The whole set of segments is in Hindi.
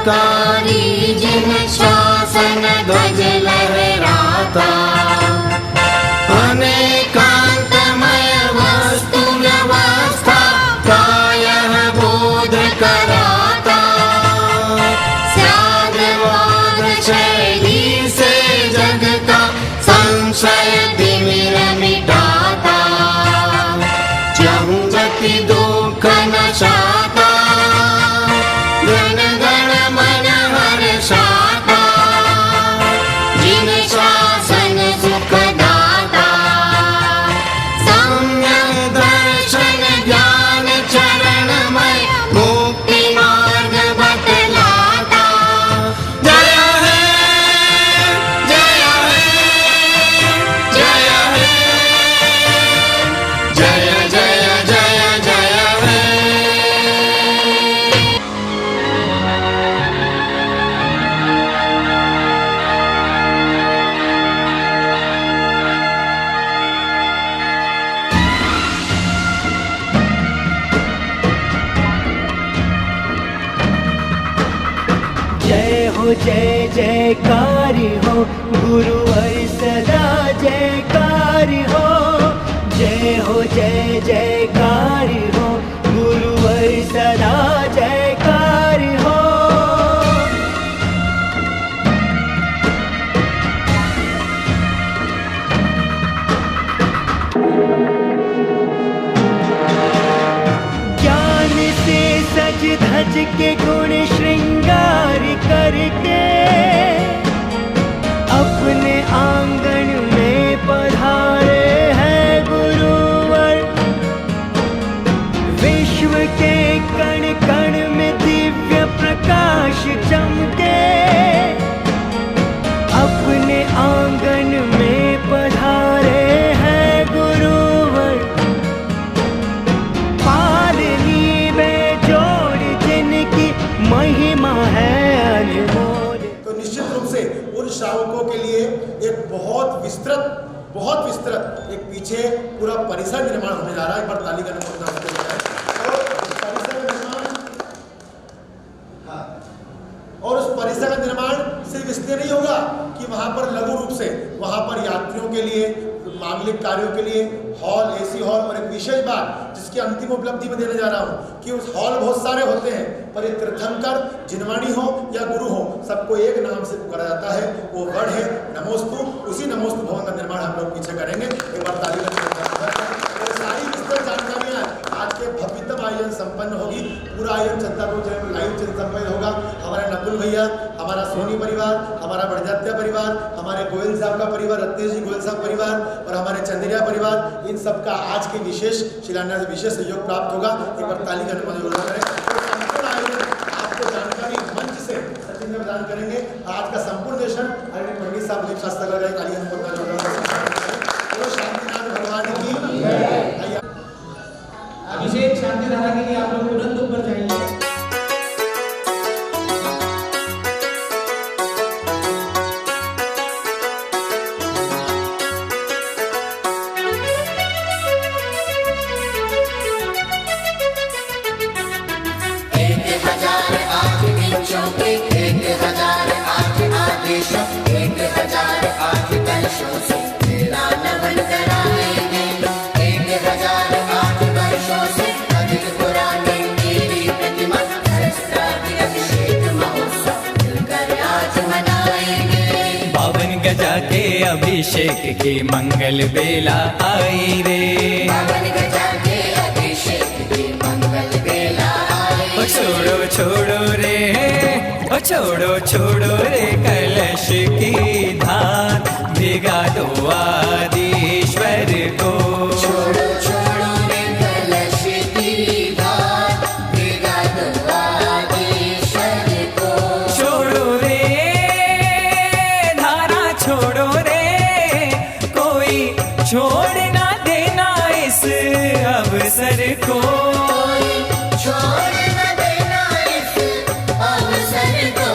कारी जिन शासन ध्वज लहराता। अनेकांतमय वस्तु व्यवस्था प्रायः बोध कराता। स्याद्वाद शैली से जग का संशय तिमिर मिटाता। जहु गति दुख नशाता, जन गण मन हर्षाता। जिन शासन सुखदाता, सम्यक दर्शन ज्ञान चरणमय मुक्ति मार्ग बतलाता। जय हे, जय हे, जय हे, जय जय जय जय हे। जय हो जय जयकारी हो, गुरुवर सदा जयकारी हो। जय हो जय जयकारी हो, गुरुवर सदा जयकारी हो। ज्ञान से सज धज के गुण श्रृंगार करके अपने आंगन में पधारे हैं गुरुवर। विश्व के कण कण में दिव्य प्रकाश चमके अपने आंगन में पधारे हैं गुरुवर। पालनी में जोड़ जिनकी महिमा है अनमोल। तो निश्चित रूप से उन श्रावकों के लिए एक बहुत विस्तृत एक पीछे पूरा परिसर निर्माण होने जा रहा है। एक बार ताली का नंबर उसके लिए है। और उस परिसर का निर्माण सिर्फ इसलिए नहीं होगा कि वहां पर लघु रूप से वहां पर यात्रियों के लिए, मांगलिक कार्यों के लिए हॉल, एसी हॉल, और एक विशेष बात जिसकी अंतिम उपलब्धि में देने जा रहा हूं कि उस हॉल बहुत सारे होते हैं, पर ये तीर्थंकर जिनवाणी हो या गुरु हो, सबको एक नाम से पुकारा जाता है। वो वर्ड है नमोस्तु। उसी नमोस्तु भवन का निर्माण हम लोग पीछे करेंगे। एक बार ताली बजाकर सारी विस्तृत जानकारियां आज के भव्यतम आयोजन संपन्न होगी। पूरा आयोजन चंद्रपुर चैनल पर लाइव संपन्न होगा। हमारे नकुल भैया, हमारा सोनी परिवार, हमारा बड़जात्या परिवार, हमारे गोयल साहब का परिवार, रत्नेश जी गोयल साहब परिवार और हमारे चंद्रिया परिवार, इन सब का आज के विशेष शिलान्यास विशेष सहयोग प्राप्त होगा। एक बार ताली का नंबर करें। संपूर्ण आयोजन आपको जानकारी मंच से सचिन प्रदान करेंगे। आज का संपूर्ण सेशन पंडित साहब दीप शास्त्र ताली का नंबर शांतिनाथ भगवान की। अभिषेक शांति धारा के लिए आप लोग तुरंत ऊपर जाइए। अभिषेक की मंगल बेला आई रे। अभिषेक की मंगल बेला आई। ओ छोड़ो छोड़ो रे, ओ छोड़ो छोड़ो रे कलश की धार, भिगा दो आदिश्वर को। छोड़ो छोड़ो रे कलश की धार, भिगा दो आदिश्वर को। छोड़ो रे धारा, छोड़ो रे, छोड़ ना देना इस अवसर को। छोड़ न देना इस अवसर को।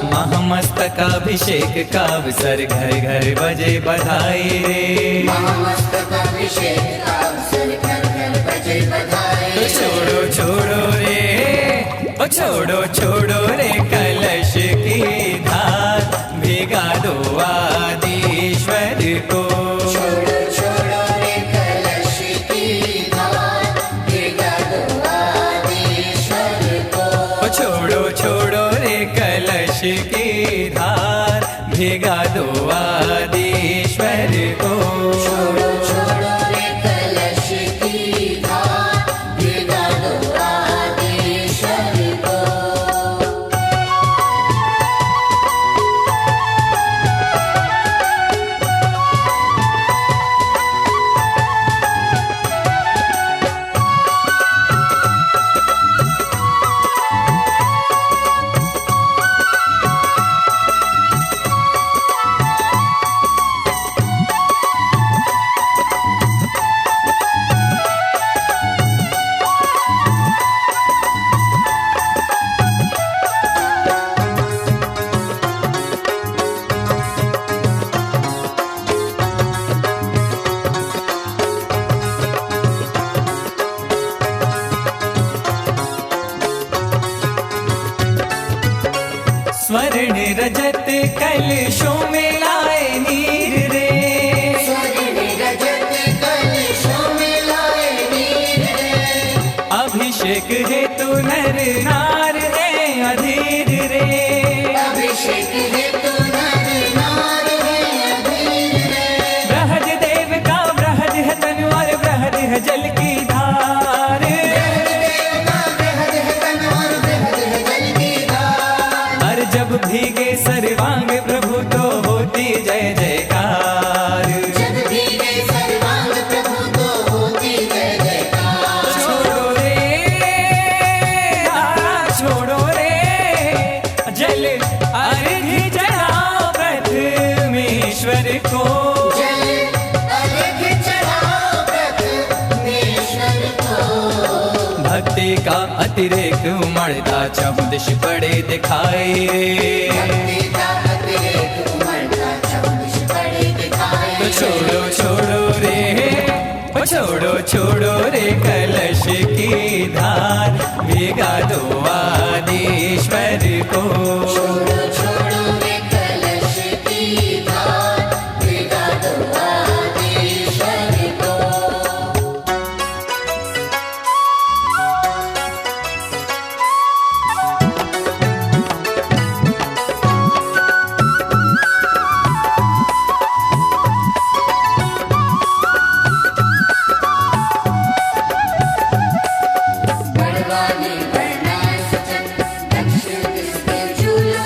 महामस्तक अभिषेक का अवसर, घर घर बजे बधाई रे। महामस्तक अभिषेक का अवसर, घर घर बजे बधाई। छोड़ो छोड़ो रे ओ छोड़ो छोड़ो रे कलश की धार भिगा दो आदिश्वर को छोड़ो छोड़ो रे कलश की धार भिगा दो आदिश्वर को ओ छोड़ो छोड़ो रे कलश की धार भिगा दो आदिश्वर को छोड़ो छोड़ो रे कलश की धार भिगा दो आदिश्वर को स्वर्ण रजत कलशों में लाए नीर रे स्वर्ण रजत कलशों में लाए नीर रे अभिषेक हेतु नर नार है अधीर रे अभिषेक हेतु नर नार है अधीर रे बृहद देव का बृहद है तनु और बृहद है जल की धार देवता बृहद है तन और बृहद है जल की धार और जब भीगे सर्वांग प्रभु तो होती जय जयकार जब भीगे सर्वांग प्रभु तो होती जय जयकार छोड़ो रे छोड़ो रे जल अर्घ चढ़ाओ प्रथमेश्वर को जल अर्घ चढ़ाओ प्रथमेश्वर को भक्ति का अतिरेक उमड़ता चौदिश पड़े दिखाई भक्ति का अतिरेक उमड़ता चौदिश पड़े दिखाए तो छोड़ो छोड़ो रे ओ छोड़ो छोड़ो रे कलश की धार भिगा दो आदिश्वर को छोड़ो छोड़ो रे कलश की धार भिगा दो आदिश्वर को बड़वानी बरना सचन दक्ष दिस के झूलो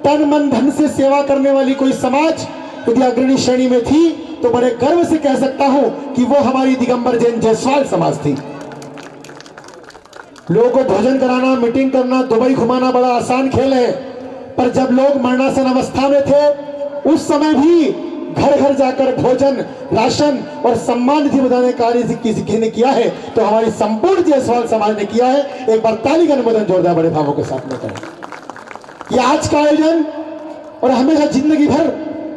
तन मन धन से सेवा करने वाली कोई समाज यदि अग्रणी श्रेणी में थी तो बड़े गर्व से कह सकता हूं कि वो हमारी दिगंबर जैन जायसवाल समाज थी। लोगों को भोजन कराना, मीटिंग करना, दुबई घुमाना बड़ा आसान खेल है, पर जब लोग मरणासन अवस्था में थे उस समय भी घर घर जाकर भोजन, राशन और सम्मान निधि बताने कार्य किसी ने किया है तो हमारी संपूर्ण जायसवाल समाज ने किया है। एक बार ताली का अनुमोदन जोरदार बड़े भावों के साथ में करें। यह आज का आयोजन और हमेशा जिंदगी भर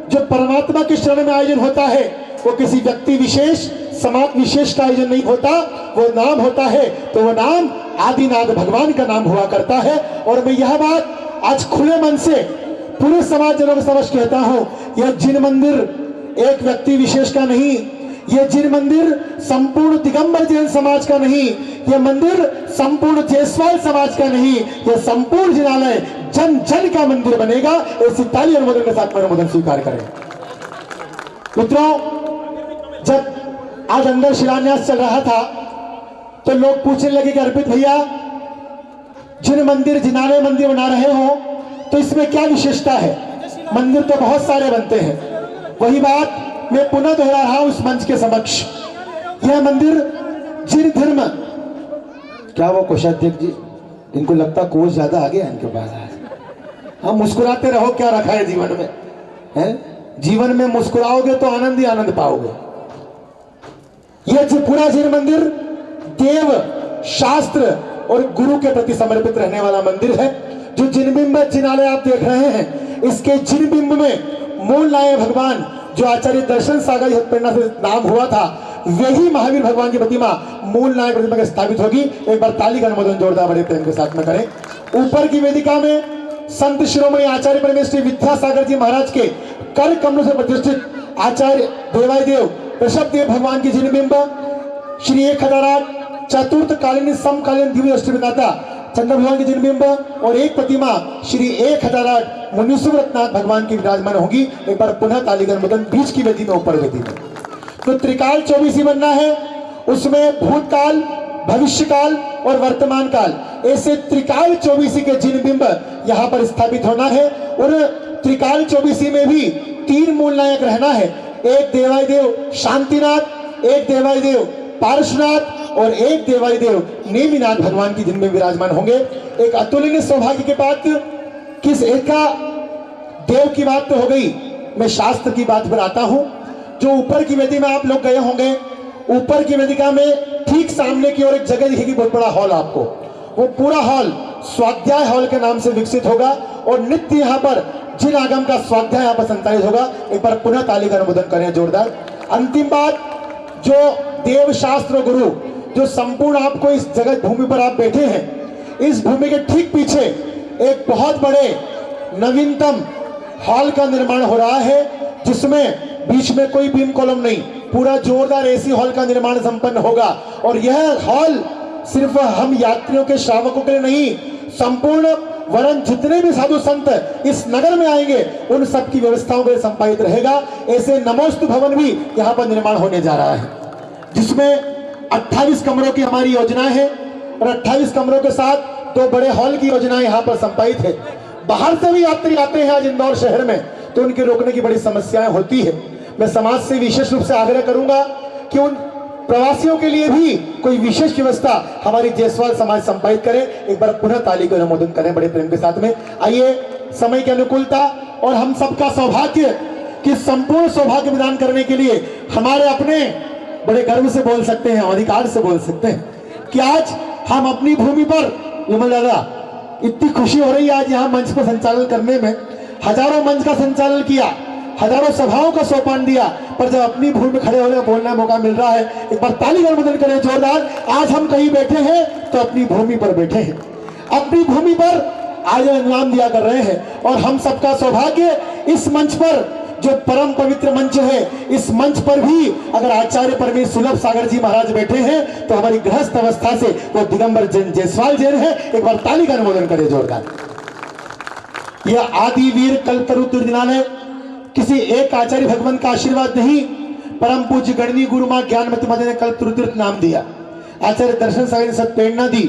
जो परमात्मा के शरण में आयोजन होता है वो किसी व्यक्ति विशेष, समाज विशेष का आयोजन नहीं होता, वो नाम होता है तो वो नाम आदिनाथ भगवान का नाम हुआ करता है। और मैं यह बात आज खुले मन से पूरे समाजजनों के समक्ष कहता हूं, यह जिन मंदिर एक व्यक्ति विशेष का नहीं, यह जिन मंदिर संपूर्ण दिगंबर जैन समाज का नहीं, यह मंदिर संपूर्ण जायसवाल समाज का नहीं, यह संपूर्ण जिनालय जन जन का मंदिर बनेगा। ऐसी ताली अनुमोदन के साथ अनुमोदन स्वीकार करें। मित्रों, जब आज अंदर शिलान्यास चल रहा था तो लोग पूछने लगे कि अर्पित भैया, जिन मंदिर जिनालय मंदिर बना रहे हो तो इसमें क्या विशेषता है? मंदिर तो बहुत सारे बनते हैं। वही बात मैं पुनः दोहरा रहा हूं उस मंच के समक्ष। यह मंदिर जिन धर्म, क्या वो कोषाध्यक्ष जी, इनको लगता कोष ज्यादा आ गया इनके पास। हम मुस्कुराते रहो, क्या रखा है जीवन में? है जीवन में मुस्कुराओगे तो आनंद ही आनंद पाओगे। यह जो पूरा जिन मंदिर देव, शास्त्र और गुरु के प्रति समर्पित रहने वाला मंदिर है। जो जिनबिंब जिनालय आप देख रहे हैं, इसके जिनबिंब में मूल नाय भगवान जो आचार्य दर्शन सागर प्रेरणा से नाम हुआ था, वही महावीर भगवान की प्रतिमा मूल नाय प्रतिमा के स्थापित होगी। एक बार ताली का अनुमोदन जोरदार बड़े प्रेम के साथ में करें। ऊपर की वेदिका में संत शिरोमणि आचार्य परमेश्वरी विद्यासागर जी महाराज के कर कमलों से प्रतिष्ठित आचार्य देवायदेव ऋषभदेव भगवान की जिनबिंब, श्री 1008 चतुर्थ कालीन समकालीन दिव्य अष्टविदाता चंद्र भगवान की जिनबिंब और एक प्रतिमा श्री 1008 मुनिसुव्रतनाथ भगवान की विराजमान होगी। एक बार पुनः ताली का अनुमोदन बीच की वेदी में, ऊपर वेदी में। तो त्रिकाल 24 बनना है, उसमें भूतकाल, भविष्यकाल और वर्तमान काल, ऐसे त्रिकाल 24 के जिनबिंब यहाँ पर स्थापित होना है। और त्रिकाल 24 में भी 3 मूल नायक रहना है। एक देवायदेव शांतिनाथ, एक देवायदेव पार्श्वनाथ और एक देवायदेव नेमिनाथ भगवान की जिनमें विराजमान होंगे। एक अतुलनीय सौभाग्य के बाद किस एक का देव की बात तो हो गई, मैं शास्त्र की बात पर आता हूं। जो ऊपर की वेदी में आप लोग गए होंगे, ऊपर की वेदिका में ठीक सामने की ओर एक जगह दिखेगी, बहुत बड़ा हॉल आपको। वो पूरा हॉल स्वाध्याय हॉल के नाम से विकसित होगा और नित्य यहाँ पर जिन आगम का स्वाध्याय यहाँ पर संचालित होगा। एक बार पुनः ताली का अनुमोदन करें जोरदार। अंतिम बात, जो देव शास्त्र गुरु जो संपूर्ण आपको इस जगत भूमि पर आप बैठे हैं, इस भूमि के ठीक पीछे एक बहुत बड़े नवीनतम हॉल का निर्माण हो रहा है, जिसमें बीच में कोई बीम कॉलम नहीं, पूरा जोरदार एसी हॉल का निर्माण संपन्न होगा। और यह हॉल सिर्फ हम यात्रियों के श्रावकों के लिए नहीं, संपूर्ण वरन जितने भी साधु संत इस नगर में आएंगे उन सब की व्यवस्थाओं के लिए संपादित रहेगा। ऐसे नमोस्तु भवन भी यहाँ पर निर्माण होने जा रहा है, जिसमें 28 कमरों की हमारी योजना है और 28 कमरों के साथ 2 बड़े हॉल की योजना यहाँ पर संपादित है। बाहर से भी यात्री आते हैं आज इंदौर शहर में, तो उनके रोकने की बड़ी समस्याएं होती है। मैं समाज से विशेष रूप से आग्रह करूंगा कि उन प्रवासियों के लिए भी कोई विशेष व्यवस्था हमारी जायसवाल समाज संपादित करे। एक बार पुनः ताली का अनुमोदन करें बड़े प्रेम के साथ में। आइए, समय की अनुकूलता और हम सबका सौभाग्य कि संपूर्ण सौभाग्य प्रदान करने के लिए हमारे अपने बड़े गर्व से बोल सकते हैं, अधिकार से बोल सकते हैं कि आज हम अपनी भूमि पर, विमल दादा इतनी खुशी हो रही है आज यहाँ मंच पर संचालन करने में। हजारों मंच का संचालन किया, हजारों सभाओं का सोपान दिया, पर जब अपनी भूमि में खड़े होने बोलने का मौका मिल रहा है, एक बार ताली का अनुमोदन करें जोरदार। आज हम कहीं बैठे हैं तो अपनी भूमि पर बैठे हैं, अपनी भूमि पर आज अनुमान दिया कर रहे हैं। और हम सबका सौभाग्य इस मंच पर, जो परम पवित्र मंच है, इस मंच पर भी अगर आचार्य परमेश्वर सुलभ सागर जी महाराज बैठे हैं तो हमारी गृहस्थ अवस्था से वो दिगंबर जैन जायसवाल जैन है। एक बार ताली का अनुमोदन करें जोरदार। यह आदि वीर कल्पतरु तीर्थनालय किसी एक आचार्य भगवान का आशीर्वाद नहीं, परम पूज्य गणवी गुरु मां ज्ञानमती माता ने कल्पतरु तीर्थ नाम दिया। आचार्य दर्शन सागर ने सत्प्रेरणा दी।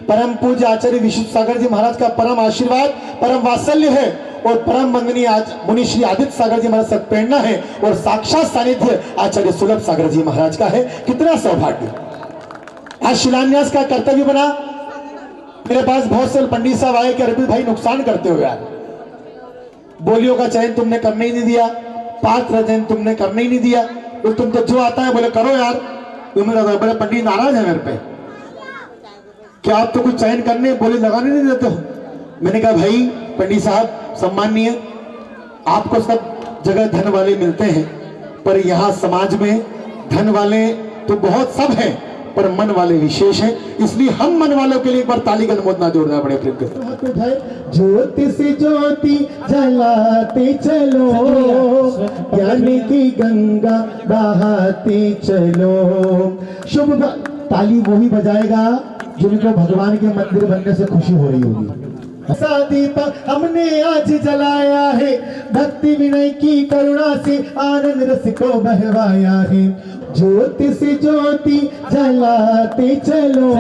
परम पूज्य आचार्य विशुद्ध सागर जी महाराज का परम आशीर्वाद, परम वात्सल्य है और परम वंदनीय आज मुनि श्री आदित्य सागर जी महाराज सत्प्रेरणा है और साक्षात सानिध्य आचार्य सुलभ सागर जी महाराज का है। कितना सौभाग्य। आज शिलान्यास का कर्तव्य बना। मेरे पास बहुत से पंडित साहब आए कि अरविंद भाई नुकसान करते हो यार, बोलियों का चयन तुमने करने ही नहीं दिया, पात्र चयन तुमने करने ही नहीं दिया, तो तुम तो जो आता है बोले करो यार। तो मेरा बड़े पंडित नाराज है मेरे पे, क्या आप तो कुछ चयन करने बोले लगाने नहीं देते हो। मैंने कहा भाई पंडित साहब सम्माननीय, आपको सब जगह धन वाले मिलते हैं, पर यहाँ समाज में धन वाले तो बहुत सब हैं, पर मन वाले विशेष हैं, इसलिए हम मन वालों के लिए एक बार ताली का अनुमोदना जोड़ना बड़े प्रेम के। ज्योति से ज्योति जलाते चलो, ज्ञान की गंगा बहाते चलो। शुभ ताली वो ही बजाएगा जिनको भगवान के मंदिर बनने से खुशी हो रही होगी। ऐसा दीपक हमने आज जलाया है, भक्ति विनय की करुणा से आनंद रस को बहवाया है। ज्योति से ज्योति जलाते चलो,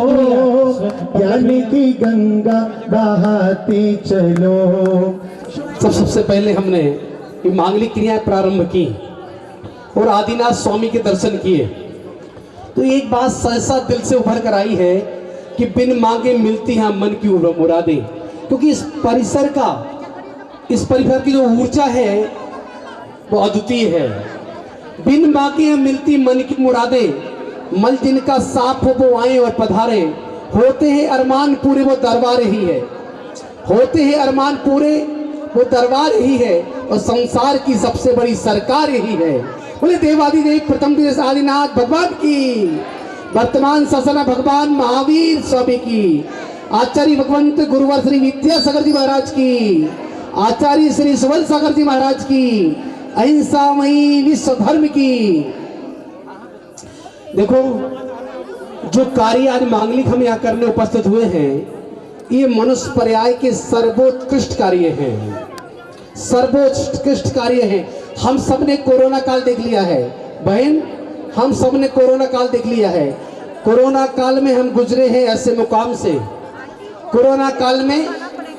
ज्ञान की गंगा बहाते चलो। सबसे पहले हमने ये मांगलिक क्रियाएं प्रारंभ की और आदिनाथ स्वामी के दर्शन किए, तो एक बात सहसा दिल से उभर कर आई है कि बिन मांगे मिलती हैं मन की मुरादें, क्योंकि इस परिसर की जो ऊर्जा है वो अद्वितीय है। बिन मांगे मिलती मन की मुरादें, मल जिनका साफ हो वो आए और पधारे, होते हैं अरमान पूरे वो दरबार ही है, होते हैं अरमान पूरे वो दरबार ही है, और संसार की सबसे बड़ी सरकार यही है। बोले देवादिदेव प्रथम दिवस आदिनाथ भगवान की, वर्तमान शासना भगवान महावीर स्वामी की, आचार्य भगवंत गुरुवर श्री विद्यासागर जी महाराज की, आचार्य श्री सुवल सागर जी महाराज की, अहिंसामयी विश्व धर्म की। देखो जो कार्य आज मांगलिक हम यहाँ करने उपस्थित हुए हैं, ये मनुष्य पर्याय के सर्वोत्कृष्ट कार्य हैं, सर्वोत्कृष्ट कार्य हैं। हम सब ने कोरोना काल देख लिया है बहन, हम सब ने कोरोना काल देख लिया है। कोरोना काल में हम गुजरे हैं ऐसे मुकाम से, कोरोना काल में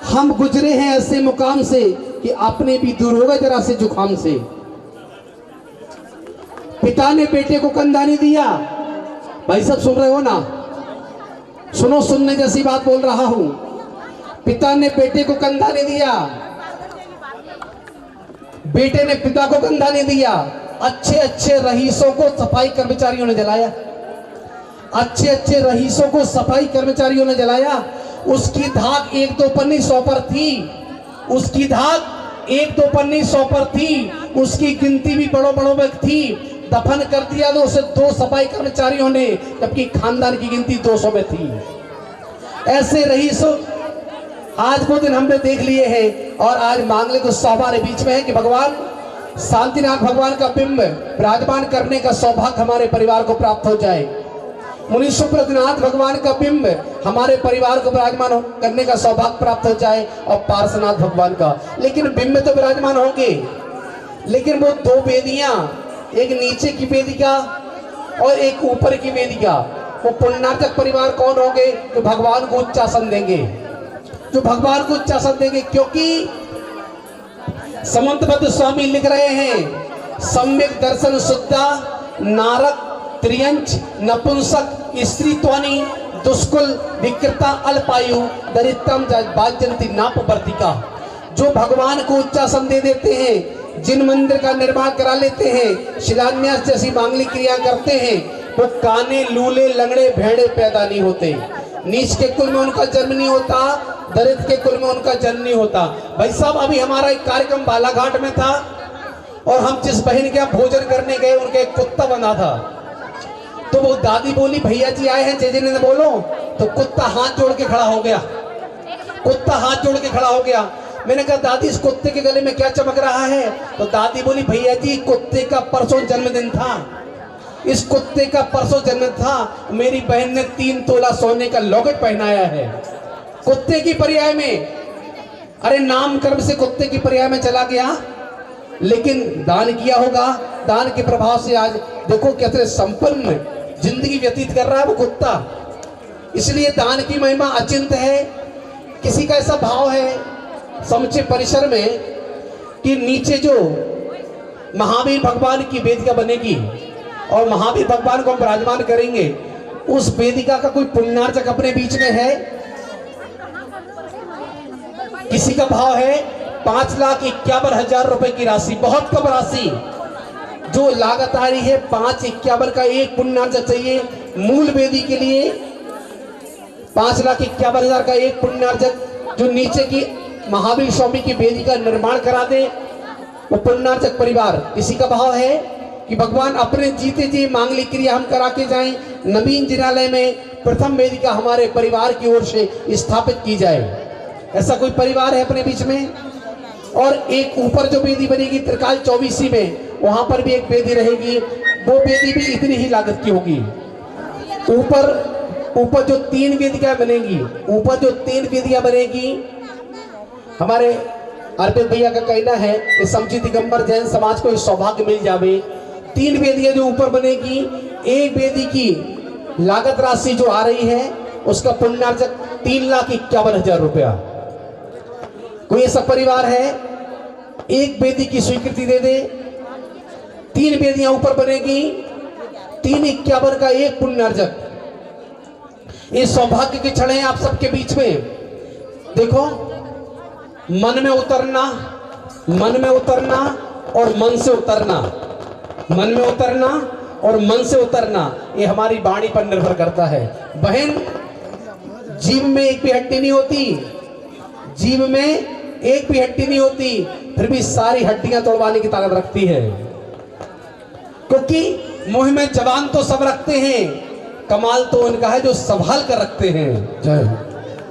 हम गुजरे हैं ऐसे मुकाम से कि आपने भी दूर हो गए जरा से जुकाम से। पिता ने बेटे को कंधा नहीं दिया। भाई सब सुन रहे हो ना, सुनो, सुनने जैसी बात बोल रहा हूं। पिता ने बेटे को कंधा नहीं दिया, बेटे ने पिता को कंधा नहीं दिया। अच्छे अच्छे रईसों को सफाई कर्मचारियों ने जलाया, अच्छे अच्छे रईसों को सफाई कर्मचारियों ने जलाया। उसकी धाक 1-2 पन्नी 100 पर थी, उसकी धाक 1-2 पन्नी 100 पर थी, उसकी गिनती भी बड़ों बड़ों में थी। दफन कर दिया तो उसे 2 सफाई कर्मचारियों ने, जबकि खानदान की गिनती 200 में थी। ऐसे रईसों आज वो दिन हमने देख लिए हैं, और आज मांगलिक उत्सव हमारे बीच में है कि भगवान शांतिनाथ भगवान का बिंब विराजमान करने का सौभाग्य हमारे परिवार को प्राप्त हो जाए। मुनि सुब्रतनाथ भगवान का बिंब हमारे परिवार को विराजमान करने का सौभाग्य प्राप्त हो जाए, और पार्श्वनाथ भगवान का। लेकिन बिंब तो विराजमान होंगे, लेकिन वो 2 वेदियां, एक नीचे की वेदिका और एक ऊपर की वेदिका, वो पुण्यार्चक परिवार कौन होंगे? जो भगवान को उच्च आसन देंगे, जो भगवान को उच्च आसन देंगे। क्योंकि समंतबद्ध स्वामी लिख रहे हैं, सम्यक दर्शन शुद्धा नारक त्रियंच नपुंसक स्त्री त्वनि दुष्कुल विकृता अल्पायु दरिद्रम बाजंती नाप वर्तिका। जो भगवान को उच्चासन दे देते हैं, जिन मंदिर का निर्माण करा लेते हैं, शिलान्यास जैसी मांगलिक क्रिया करते हैं, वो काने लूले लंगड़े भेड़े पैदा नहीं होते। नीच के कुल में उनका जन्म नहीं होता, दरिद्र के कुल में उनका जन्म नहीं होता। भाई साहब, अभी हमारा एक कार्यक्रम बालाघाट में था, और हम जिस बहन के यहाँ भोजन करने गए, उनका एक कुत्ता बना था। तो वो दादी बोली, भैया जी आए हैं, जय जय बोलो। तो कुत्ता हाथ जोड़ के खड़ा हो गया, कुत्ता हाथ जोड़ के खड़ा हो गया। मैंने कहा, दादी इस कुत्ते के गले में क्या चमक रहा है? तो दादी बोली, भैया जी कुत्ते का परसों जन्मदिन था, इस कुत्ते का परसों जन्मदिन था। मेरी बहन ने 3 तोला सोने का लॉकेट पहनाया है कुत्ते की पर्याय में। अरे नामकर्म से कुत्ते की पर्याय में चला गया, लेकिन दान किया होगा, दान के प्रभाव से आज देखो कैसे संपन्न जिंदगी व्यतीत कर रहा है वो कुत्ता। इसलिए दान की महिमा अचिंत है। किसी का ऐसा भाव है समूचे परिसर में कि नीचे जो महावीर भगवान की वेदिका बनेगी और महावीर भगवान को हम विराजमान करेंगे, उस वेदिका का कोई पुण्यार्चक अपने बीच में है? किसी का भाव है 5,51,000 रुपए की राशि, बहुत कम राशि जो लागत आ रही है। 5,51,000 का एक पुण्यार्चक चाहिए मूल वेदी के लिए। 5,51,000 का एक पुण्यार्चक जो नीचे की महावीर स्वामी की वेदी का निर्माण करा दे, वो पुण्यार्चक परिवार। किसी का भाव है कि भगवान अपने जीते जी मांगलिक क्रिया हम करा के जाएं, नवीन जिनालय में प्रथम वेदिका हमारे परिवार की ओर से स्थापित की जाए। ऐसा कोई परिवार है अपने बीच में? और एक ऊपर जो वेदी बनेगी त्रिकाल 24 में, वहां पर भी एक वेदी रहेगी, वो वेदी भी इतनी ही लागत की होगी। ऊपर जो 3 वेदिकाएं बनेगी, ऊपर जो 3 वेदियां बनेगी, हमारे अर्पित भैया का कहना है कि समझी दिगंबर जैन समाज को इस सौभाग्य मिल जावे। 3 वेदियां जो ऊपर बनेगी, एक वेदी की लागत राशि जो आ रही है उसका पुण्यार्चक 3,51,000 रुपया। कोई ऐसा परिवार है एक वेदी की स्वीकृति दे दे, 3 वेदियां ऊपर बनेगी, 3,51,000 का एक पुण्यार्चक। ये सौभाग्य के क्षण है आप सबके बीच में। देखो, मन में उतरना और मन से उतरना, मन में उतरना और मन से उतरना, ये हमारी वाणी पर निर्भर करता है। बहन, जीव में एक भी हड्डी नहीं होती, जीव में एक भी हड्डी नहीं होती, फिर भी सारी हड्डियां तोड़वाने की ताकत रखती है। क्योंकि मुंह में जबान तो सब रखते हैं, कमाल तो उनका है जो संभाल कर रखते हैं।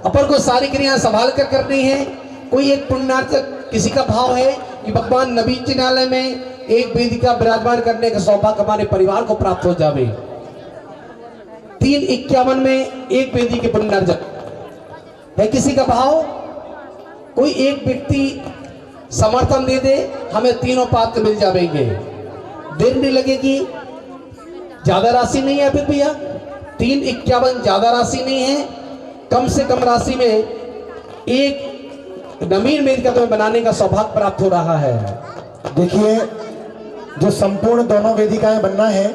अपन को सारी क्रियाएं संभाल कर करनी है। कोई एक पुण्यार्चक, किसी का भाव है कि भगवान नवीन जिनालय में एक वेदिका विराजमान करने का सौभाग्य हमारे परिवार को प्राप्त हो जावे। 3,51,000 में एक वेदी के पुण्यार्चक है। किसी का भाव? कोई एक व्यक्ति समर्थन दे दे, हमें तीनों पात्र मिल जाएंगे, देर नहीं लगेगी। ज्यादा राशि नहीं है फिर भैया, 3,51,000 ज्यादा राशि नहीं है। कम से कम राशि में एक नवीन वेदिका तुम्हें बनाने का सौभाग्य प्राप्त हो रहा है। देखिए, जो संपूर्ण दोनों वेदिकाएं बनना है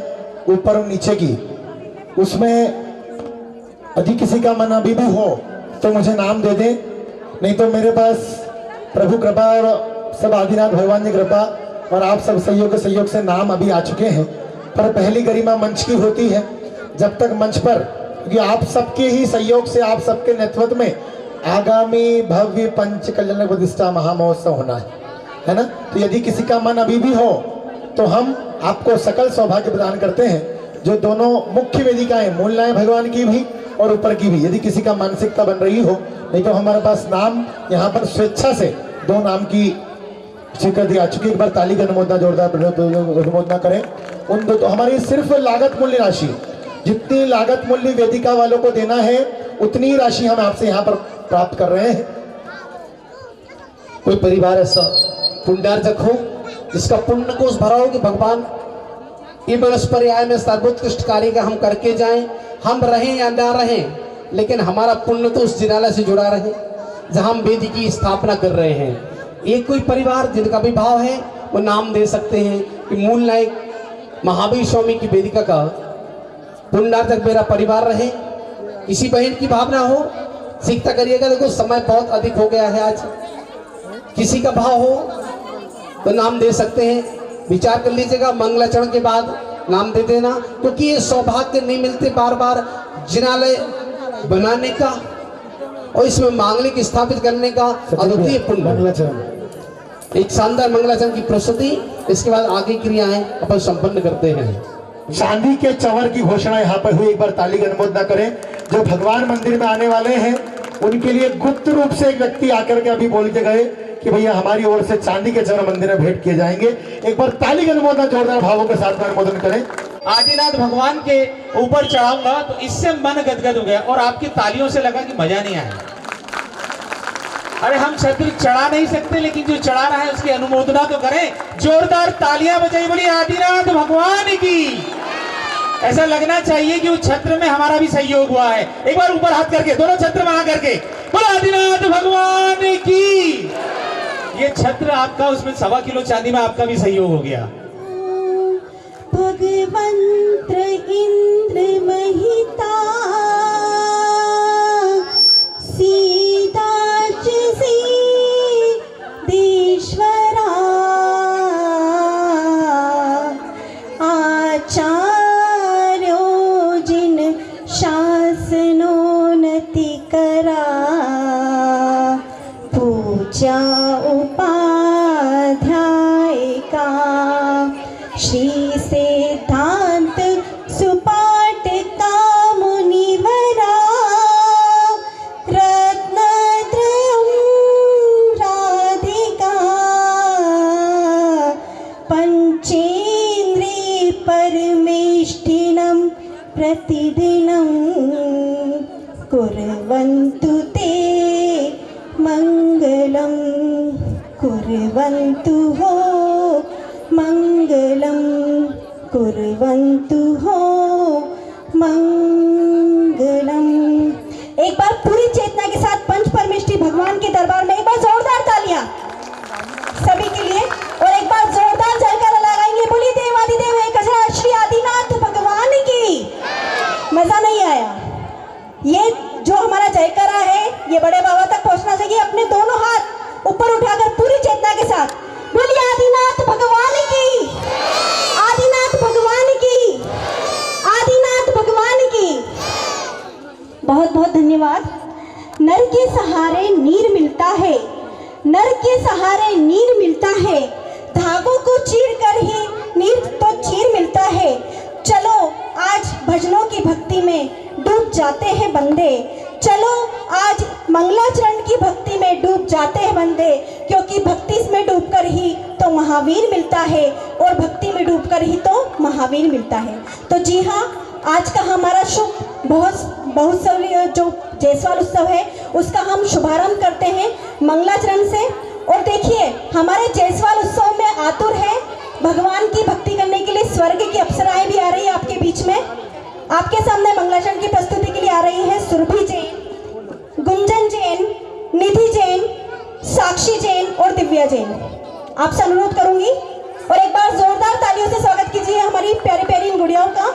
ऊपर और नीचे की, उसमें यदि किसी का मन अभी भी हो तो मुझे नाम दे दे, नहीं तो मेरे पास प्रभु कृपा और सब आदिनाथ भगवान की कृपा और आप सब सहयोग से नाम अभी आ चुके हैं। पर पहली गरिमा मंच की होती है। जब तक मंच पर, क्योंकि आप सबके ही सहयोग से, आप सबके नेतृत्व में आगामी भव्य पंच कल्याण प्रतिष्ठा महामहोत्सव होना है ना। तो यदि किसी का मन अभी भी हो तो हम आपको सकल सौभाग्य प्रदान करते हैं। जो दोनों मुख्य वेदिकाएं, मूलनाय भगवान की भी और ऊपर की भी, यदि किसी का मानसिकता बन रही हो, नहीं तो हमारे पास नाम यहाँ पर स्वेच्छा से 2 नाम की स्वीकृति आ चुकी। एक बार ताली का अनुमोदना, जोरदार अनुमोदना करें उन दो। तो हमारी सिर्फ लागत मूल्य राशि, जितनी लागत मूल्य वेदिका वालों को देना है उतनी ही राशि हम आपसे यहाँ पर प्राप्त कर रहे हैं। कोई परिवार ऐसा पुण्यार्चक हो जिसका पुण्य कोष भरा हो कि भगवान ये मनस पर्याय में सर्वोत्कृष्ट कार्य का हम करके जाएं, हम रहें या ना रहें, लेकिन हमारा पुण्य तो उस जिनालय से जुड़ा रहे जहां हम वेदी की स्थापना कर रहे हैं। एक कोई परिवार जिनका भी भाव है वो नाम दे सकते हैं कि मूल नायक महावीर स्वामी की वेदिका का पुण्यार्चक मेरा परिवार रहे। किसी बहन की भावना हो, सीखता करिएगा। देखो, समय बहुत अधिक हो गया है आज। किसी का भाव हो तो नाम दे सकते हैं, विचार कर लीजिएगा। मंगलाचरण के बाद नाम दे देना, क्योंकि ये सौभाग्य नहीं मिलते बार बार जिनालय बनाने का और इसमें मांगलिक स्थापित करने का अद्वितीय पुण्य। एक शानदार मंगलाचरण की प्रस्तुति, इसके बाद आगे क्रियाएं अपन संपन्न करते हैं। चांदी के चंवर की घोषणा यहाँ पर हुई। एक बार ताली का अनुमोदना करें। जो भगवान मंदिर में आने वाले हैं उनके लिए गुप्त रूप से एक व्यक्ति आकर के अभी बोल के गए कि भैया हमारी ओर से चांदी के चंवर मंदिर में भेंट किए जाएंगे। एक बार ताली का अनुमोदन जोरदार भावों के साथ अनुमोदन करें। आदिनाथ भगवान के ऊपर चढ़ाऊंगा तो इससे मन गदगद हो गया और आपकी तालियों से लगा कि मजा नहीं आया। अरे हम छत्र चढ़ा नहीं सकते, लेकिन जो चढ़ा रहा है उसकी अनुमोदना तो करें। जोरदार तालियां बजाई, बोलिए आदिनाथ भगवान की। ऐसा लगना चाहिए कि उस छत्र में हमारा भी सहयोग हुआ है। एक बार ऊपर हाथ करके, दोनों छत्र में हाथ करके बोलो आदिनाथ भगवान की। ये छत्र आपका, उसमें 1.25 किलो चांदी में आपका भी सहयोग हो गया। भगवंत इंद्र महिता सीताच देश्वरा आचार्यो जिन शासनोन्नति करा पूजा उपाध्याय का श्री सिद्धांत सुपाठ का मुनिवरा रत्नत्रयं राधिका पंचेन्द्रिय परमेष्ठिनं प्रतिदिनं कुर्वन्तु ते मंगलम कुर्वन्तु हो मंगलम कुर्वन्तु हो मंगलम। एक बार पूरी चेतना के साथ पंच परमेष्ठी भगवान के दरबार में एक बार जोरदार तालियां सभी के लिए, और एक बार जोरदार जयकारा लगाएंगे। बोलिए देवादिदेव एक श्री आदिनाथ भगवान की। मजा नहीं आया? ये जो हमारा जयकारा है ये बड़े बाबा तक पहुंचना चाहिए। अपने दोनों हाथ ऊपर उठाकर पूरी चेतना के साथ बोलिए आदिनाथ भगवान की, आदिनाथ भगवान की, आदिनाथ भगवान की। बहुत बहुत धन्यवाद। नर के सहारे नीर मिलता है, नर के सहारे नीर मिलता है, धागों को चीर कर ही नीर तो चीर मिलता है। चलो आज भजनों की भक्ति में डूब जाते हैं बंदे, चलो आज मंगलाचरण की भक्ति में डूब जाते हैं बंदे, क्योंकि भक्ति में डूबकर ही तो महावीर मिलता है, और भक्ति में डूबकर ही तो महावीर मिलता है। तो जी हाँ, आज का हमारा शुभ बहुत जो जयसवाल उत्सव है उसका हम शुभारंभ करते हैं मंगलाचरण से। और देखिए हमारे जयसवाल उत्सव में आतुर है भगवान की भक्ति करने के लिए स्वर्ग की अप्सराएं भी आ रही है आपके बीच में। आपके सामने मंगलाचरण की प्रस्तुति के लिए आ रही है सुरभि जैन, गुंजन जैन, निधि जैन, साक्षी जैन और दिव्या जैन। आपसे अनुरोध करूंगी और एक बार जोरदार तालियों से स्वागत कीजिए हमारी प्यारी प्यारी इन गुड़ियाओं का।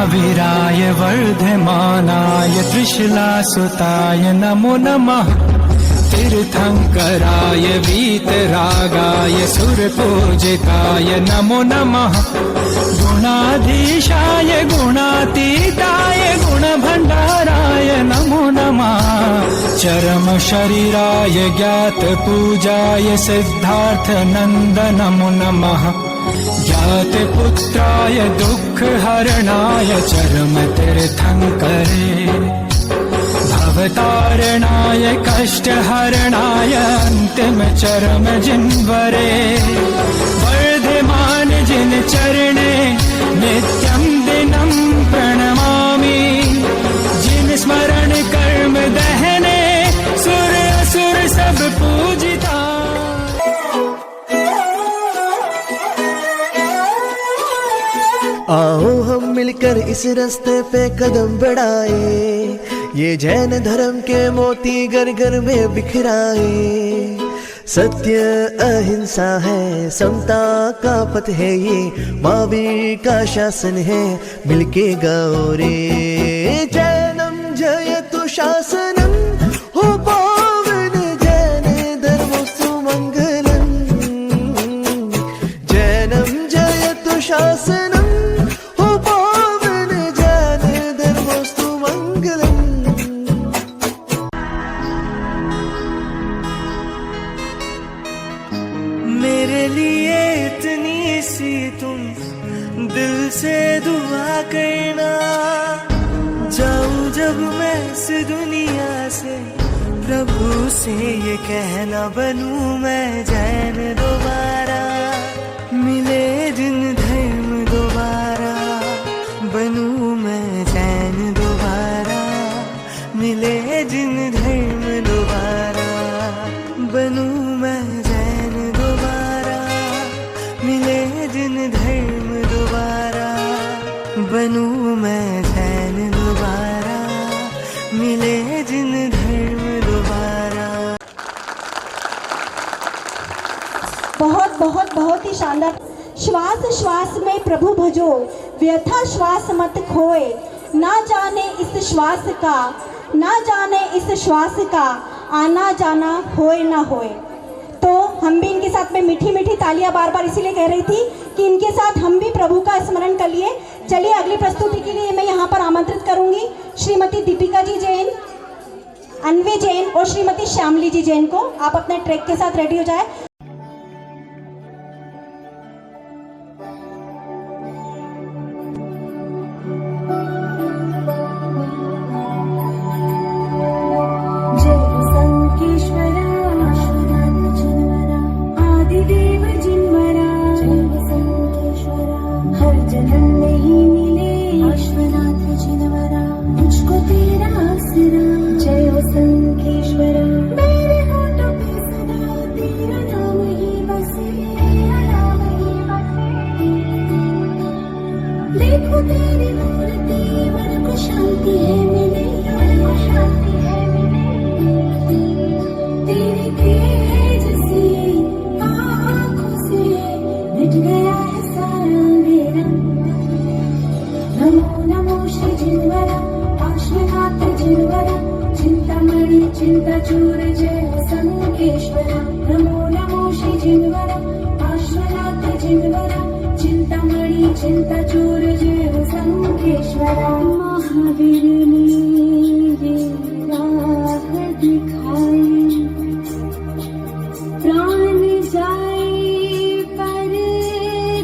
महावीराय वर्धमानाय त्रिशूलासुताय नमो नमः तीर्थंकराय वीतरागाय सुरपूजिताय नमो नमः गुणाधीशाय गुणातीताय गुणभण्डाराय नमो नमः चरम शरीराय ज्ञातपूजाय सिद्धार्थनन्द नमो नमः ज्ञातपुत्राय दुःखहरणाय चरम तीर्थंकरे भवतारणाय कष्टहरणाय अन्तिम चरम जिन्वरे वर्धमान जिन चरणे नित्यं दिनं प्रणमामि जिन स्मरण कर्म दहने सुर असुर सब पूजिता। आओ हम मिलकर इस रास्ते पे कदम बढ़ाए, ये जैन धर्म के मोती घर घर में बिखराए। सत्य अहिंसा है, समता का पथ है, ये महावीर का शासन है, मिलके गाओ रे। जैनम जयतु शासनम हो पावन जैन धर्म सुमंगलम। जैनम जयतु शासनम मेरे लिए इतनी सी तुम दिल से दुआ करना। जाऊं जब मैं इस दुनिया से प्रभु से ये कहना, बनूं मैं जैन दोबारा, मिले जिन धर्म दोबारा। बनूं मैं जैन दोबारा, मिले जिन धर्म दोबारा। बनूं मैं जैन दोबारा, मिले जिन धर्म दोबारा। बनूं मैं जैन दोबारा, मिले जिन धर्म दोबारा। बहुत बहुत बहुत ही शानदार। श्वास श्वास में प्रभु भजो, व्यथा श्वास मत खोए। ना जाने इस श्वास का, ना जाने इस श्वास का आना जाना होए ना होए। तो हम भी इनके साथ में मीठी मीठी तालियां बार बार इसीलिए कह रही थी कि इनके साथ हम भी प्रभु का स्मरण कर लिए। चलिए अगली प्रस्तुति के लिए मैं यहाँ पर आमंत्रित करूंगी श्रीमती दीपिका जी जैन, अन्वी जैन और श्रीमती श्यामली जी जैन को। आप अपने ट्रैक के साथ रेडी हो जाए। चिंताचूर जय संकेश्वर। नमो नमो श्री जिनवर पार्श्वनाथ जिनवर। चिंतामणि चिंताचूर जय संकेश्वर। महावीर ने ये राह दिखाई, प्राण जाए पर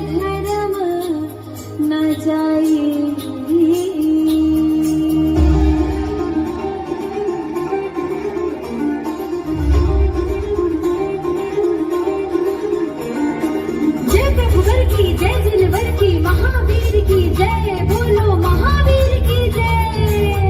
धर्म न जाए। महावीर की जय, बोलो महावीर की जय।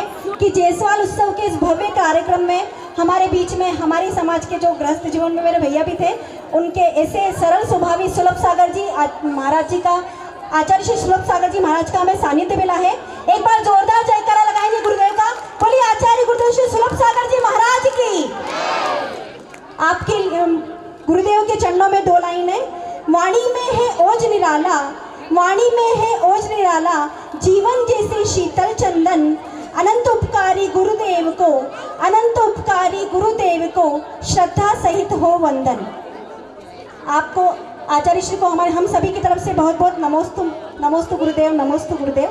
हैं कि जयसवाल उत्सव के इस भव्य कार्यक्रम में हमारे बीच में हमारे समाज के जो गृहस्थ जीवन में मेरे भैया भी थे, उनके ऐसे सरल स्वभावी सुलभ सागर जी महाराज जी का, आचार्य श्री सुलभ सागर जी महाराज का हमें सानिध्य मिला है। एक बार जोरदार जयकारा लगाएंगे गुरुदेव का। बोलिए आचार्य गुरुदेव श्री सुलभ सागर जी महाराज की। आपके गुरुदेव के चरणों में 2 लाइनें। वाणी में है ओज निराला, वाणी में है ओज निराला, जीवन जैसे शीतल चंदन, अनंत उपकारी गुरुदेव को, अनंत उपकारी गुरुदेव को श्रद्धा सहित हो वंदन। आपको आचार्य श्री को हमारे हम सभी की तरफ से बहुत बहुत नमोस्तु, नमोस्तु गुरुदेव, नमोस्तु गुरुदेव।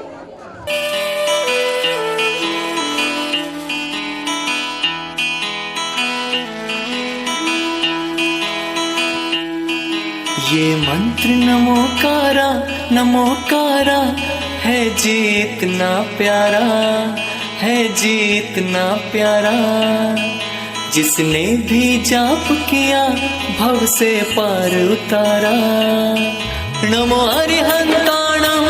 ये मंत्र नमोकारा नमोकारा है जी इतना प्यारा, है जी इतना प्यारा, जिसने भी जाप किया भव से पार उतारा। नमो अरिहंताणं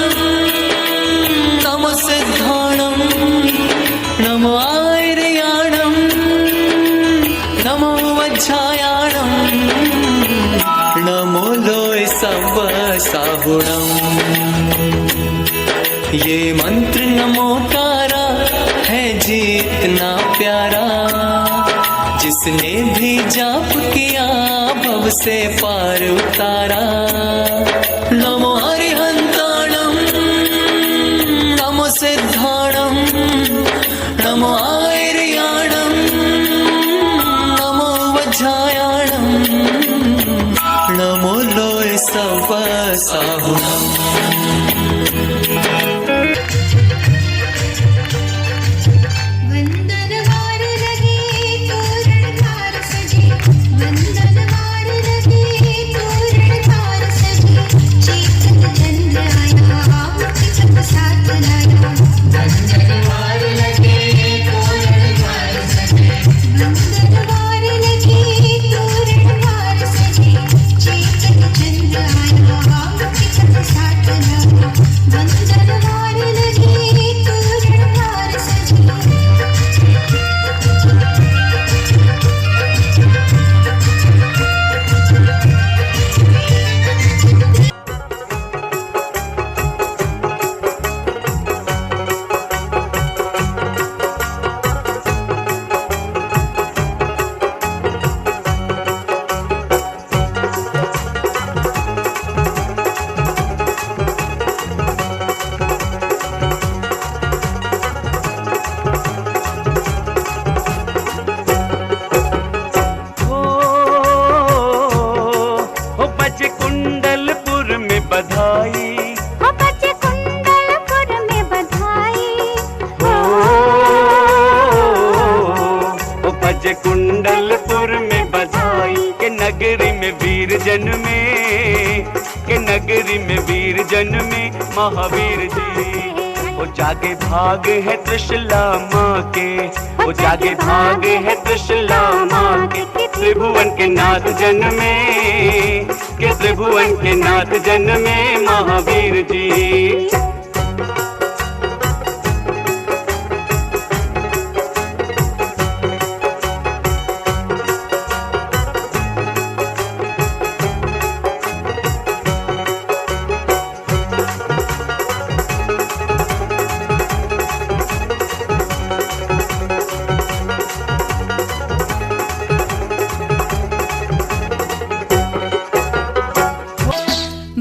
नमो सिद्धाणं नमो आर्याणं नमो वज्रायाणं नमो लोय सब साहुणम्। ये मंत्र नमोकारा है जी इतना प्यारा, जिसने भी जाप किया भव से पार उतारा। नमो अरिहंताणं नमो सिद्धाणं नमो आर्याणं नमो वज्रायाणं नमो लोय सब साहुणम्। कुंडलपुर में बधाई के नगरी में वीर जन्मे, के नगरी में वीर जन्मे महावीर जी। वो जागे भाग है त्रिशला माँ के, वो जागे भाग है त्रिशला माँ के। त्रिभुवन के नाथ जन्मे, के त्रिभुवन के नाथ जन्मे महावीर जी।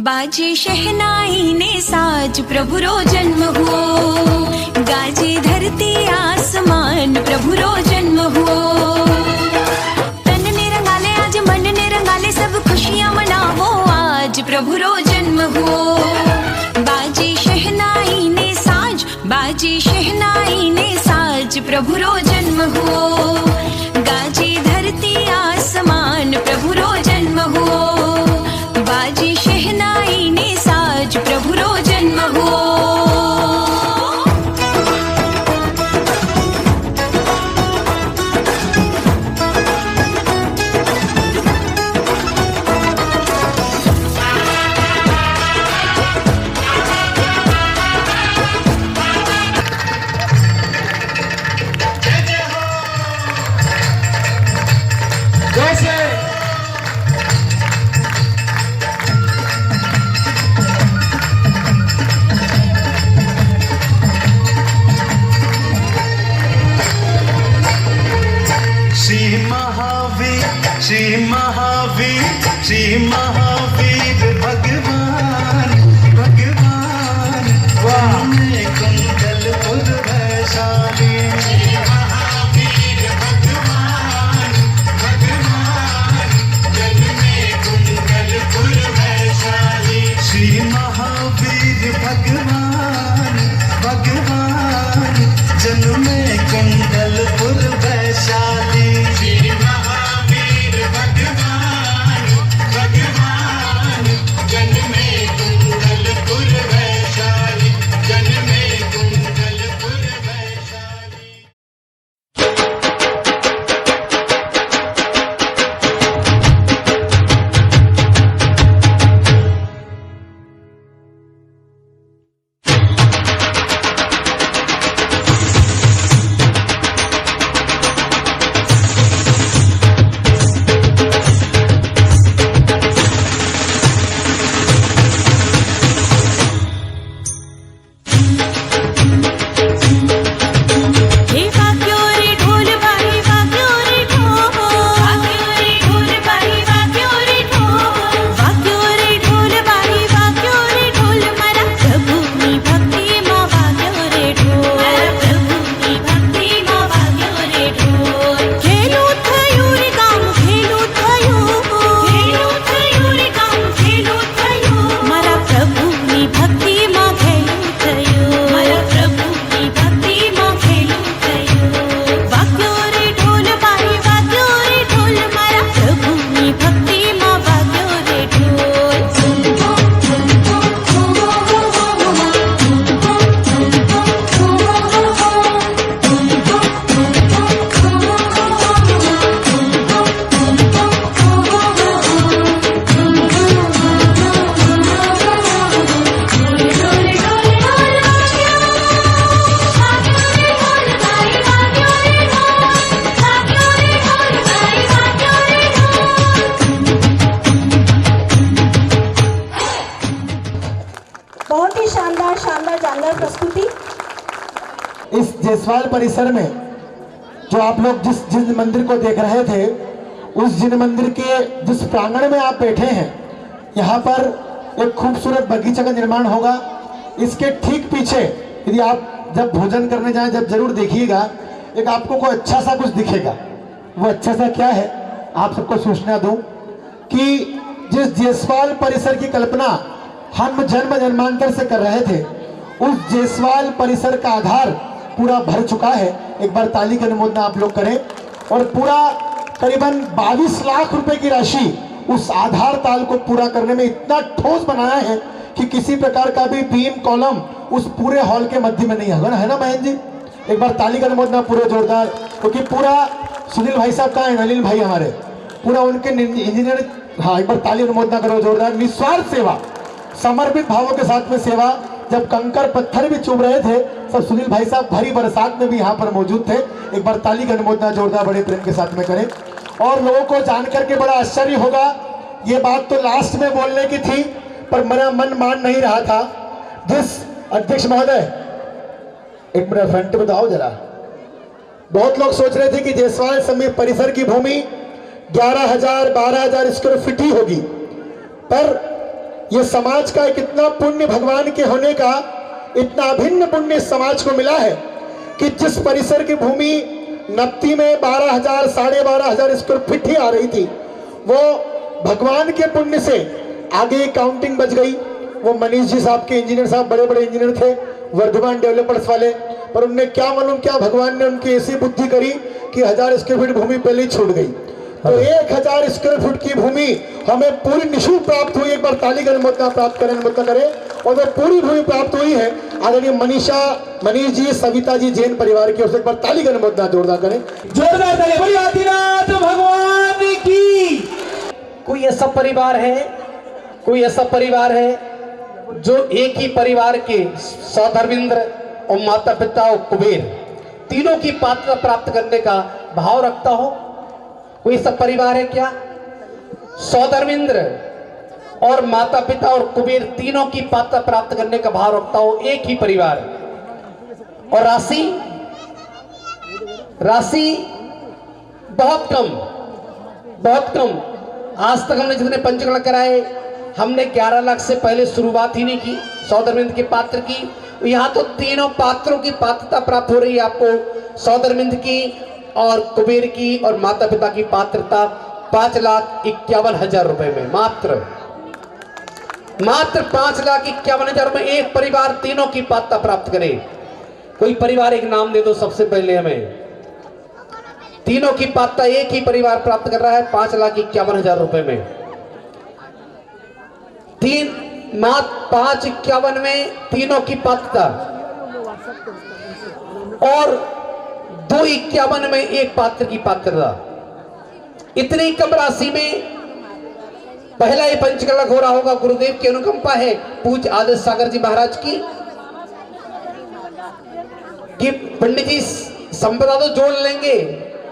बाजे शहनाई ने साज प्रभु रो जन्म हुओ, गाजे धरती आसमान प्रभु रो जन्म हुओ। तन ने रंगाले आज मन ने रंगाले सब खुशियां मनावो, आज प्रभु रो जन्म हुओ। बाजे शहनाई ने साज, बाजे शहनाई ने साज प्रभु रो जन्म हुओ, गाजे धरती आसमान प्रभु रो जन्म हुओ। बाजे शहनाई ने साज प्रभु रो जन्म हुओ। जायसवाल परिसर में जो आप लोग जिस मंदिर को देख रहे थे, उस जिन मंदिर के जिस प्रांगण में आप बैठे हैं, यहाँ पर एक खूबसूरत बगीचा का निर्माण होगा। इसके ठीक पीछे यदि आप जब भोजन करने जाएं, जब जरूर देखिएगा, एक आपको कोई अच्छा सा कुछ दिखेगा। वो अच्छा सा क्या है, आप सबको सूचना दूं कि जिस जायसवाल परिसर की कल्पना हम जन्म जन्मांतर से कर रहे थे, उस जायसवाल परिसर का आधार पूरा भर चुका है। एक बार ताली की अनुमोदना आप लोग करें। और पूरा करीबन 22 लाख रुपए की राशि उस आधार ताल को पूरा करने में इतना ठोस बनाया है कि किसी प्रकार का भी बीम कॉलम उस पूरे हॉल के मध्य में नहीं होगा, है ना महेंद्र जी? एक बार ताली का अनुमोदना पूरे जोरदार, क्योंकि पूरा सुनील भाई साहब कहाँ हैं, नलिन भाई हमारे, पूरा उनके इंजीनियर। हाँ, एक बार ताली अनुमोदना करो जोरदार। निस्वार्थ सेवा, समर्पित भावों के साथ में सेवा। जब कंकर पत्थर भी चुभ रहे थे, सब सुनील भाई साहब भरी बरसात में भी यहाँ पर मौजूद थे। एक बार ताली की अनुमोदना जोरदार बड़े प्रेम के साथ में करें। और लोगों को जानकर के बड़ा आश्चर्य होगा, ये बात तो लास्ट में बोलने की थी, पर मेरा मन मान नहीं रहा था। जिस अध्यक्ष महोदय, एक मिनट फ्रंट बताओ जरा। बहुत लोग सोच रहे थे कि जायसवाल समिति परिसर की भूमि 11,000 12,000 स्क्वायर फीट ही होगी, पर यह समाज का एक इतना पुण्य भगवान के होने का इतना अभिन्न पुण्य समाज को मिला है कि जिस परिसर की भूमि नब्ती में 12,000 12,500 स्क्वायर फीट ही आ रही थी, वो भगवान के पुण्य से आगे काउंटिंग बच गई। वो मनीष जी साहब के इंजीनियर साहब बड़े बड़े इंजीनियर थे, वर्धमान डेवलपर्स वाले, पर उनने क्या मालूम क्या भगवान ने उनकी ऐसी बुद्धि करी कि 1000 स्क्वायर फीट भूमि पहले ही छूट गई। तो 1000 स्क्वायर फीट की भूमि हमें पूरी निःशुल्क प्राप्त हुई। एक बार ताली का अनुमोदना प्राप्त करें, अनुमोदना करें। और वो पूरी भूमि प्राप्त हुई है आदरणीय मनीष जी, सविता जी, जैन परिवार की ओर से। एक बार ताली का अनुमोदना जोरदार करें, जोरदार ताली। बोलिए आदिनाथ भगवान की। कोई ऐसा परिवार है, कोई ऐसा परिवार है जो एक ही परिवार के सौधर्मेंद्र और माता पिता और कुबेर तीनों की पात्रता प्राप्त करने का भाव रखता हो? कोई ऐसा परिवार है क्या? सौधर्मेंद्र और माता पिता और कुबेर तीनों की पात्रता प्राप्त करने का भाव रखता हो, एक ही परिवार। और राशि बहुत कम। आज तक हमने जितने पंचकला कराए, हमने 11 लाख से पहले शुरुआत ही नहीं की सौधर्मेंद्र के पात्र की। यहाँ तो तीनों पात्रों की पात्रता प्राप्त हो रही है आपको, सौधर्मेंद्र की और कुबेर की और माता पिता की पात्रता 5,51,000 रुपए में। मात्र 5,51,000 में एक परिवार तीनों की पात्रता प्राप्त करे। कोई परिवार एक नाम दे दो सबसे पहले हमें। तीनों की पात्रता एक ही परिवार प्राप्त कर रहा है 5,51,000 रुपए में। 5,51 में तीनों की पात्रता और 2,51 में एक पात्र की पात्रता। इतनी कम राशि में पहला ये पंचकला हो रहा होगा। गुरुदेव की अनुकंपा है पूज्य आदर्श सागर जी महाराज की कि पंडित जी संपदा तो जोड़ लेंगे,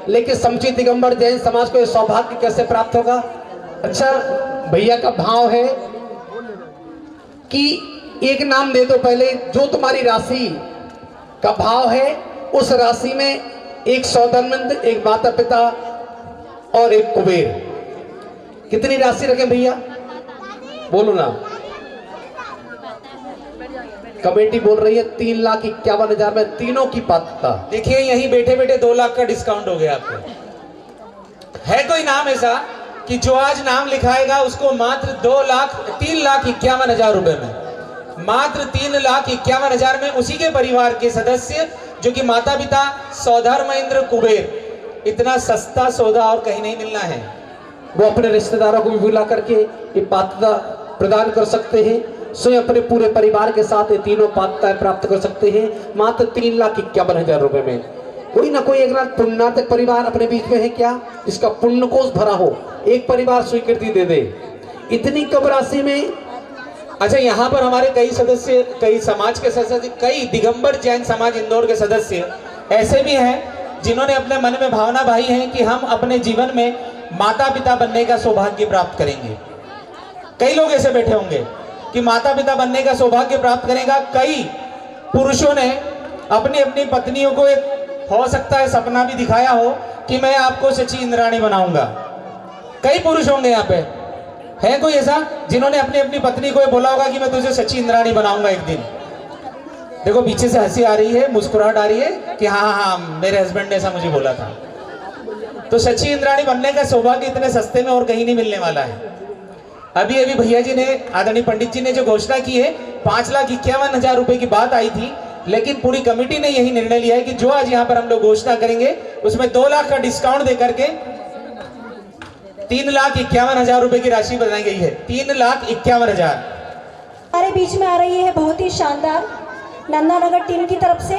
लेकिन समुचित दिगंबर जैन समाज को यह सौभाग्य कैसे प्राप्त होगा? अच्छा, भैया का भाव है कि एक नाम दे दो पहले, जो तुम्हारी राशि का भाव है उस राशि में एक सौधर्मेंद्र, एक माता पिता और एक कुबेर। कितनी राशि रखे भैया? बोलो ना। कमेटी बोल रही है 3,51,000 में तीनों की पात्रता। देखिए, यहीं बैठे बैठे 2 लाख का डिस्काउंट हो गया आपको। है कोई नाम ऐसा कि जो आज नाम लिखाएगा उसको मात्र 3,51,000 रुपए में, मात्र 3,51,000 में उसी के परिवार के सदस्य जो कि माता पिता सौधर्मेंद्र कुबेर। इतना सस्ता सौदा और कहीं नहीं मिलना है। वो अपने रिश्तेदारों को भी बुला करके ये पात्रता प्रदान कर सकते हैं, स्वयं अपने पूरे परिवार के साथ ये तीनों पात्रताएं प्राप्त कर सकते हैं मात्र 3,51,000 रुपए में। कोई ना कोई एक पुण्यात्मक परिवार अपने बीच में है क्या, इसका पुण्य कोष भरा हो, एक परिवार स्वीकृति दे दे इतनी कम राशि में? अच्छा, यहाँ पर हमारे कई सदस्य, कई समाज के सदस्य, कई दिगंबर जैन समाज इंदौर के सदस्य ऐसे भी हैं जिन्होंने अपने मन में भावना भाई है कि हम अपने जीवन में माता पिता बनने का सौभाग्य प्राप्त करेंगे। कई लोग ऐसे बैठे होंगे कि माता पिता बनने का सौभाग्य प्राप्त करेगा। कई पुरुषों ने अपनी अपनी पत्नियों को एक हो सकता है सपना भी दिखाया हो कि मैं आपको सच्ची इंद्राणी बनाऊंगा। कई पुरुष होंगे यहाँ पे, है कोई ऐसा जिन्होंने अपनी अपनी पत्नी को बोला होगा कि मैं तुझे सच्ची इंद्राणी बनाऊंगा एक दिन? देखो पीछे से हंसी आ रही है, मुस्कुराहट आ रही है कि हाँ हाँ मेरे हस्बैंड ने ऐसा मुझे बोला था। तो सच्ची इंद्राणी बनने का सौभाग्य इतने सस्ते में और कहीं नहीं मिलने वाला है। अभी अभी भैया जी ने, आदरणीय पंडित जी ने जो घोषणा की है, 5,51,000 रुपए की बात आई थी, लेकिन पूरी कमेटी ने यही निर्णय लिया है कि जो आज यहाँ पर हम लोग घोषणा करेंगे उसमें 2 लाख का डिस्काउंट देकर के 3,51,000 रुपए की राशि बताई गई है। 3,51,000 हमारे बीच में आ रही है बहुत ही शानदार नंदानगर टीम की तरफ से।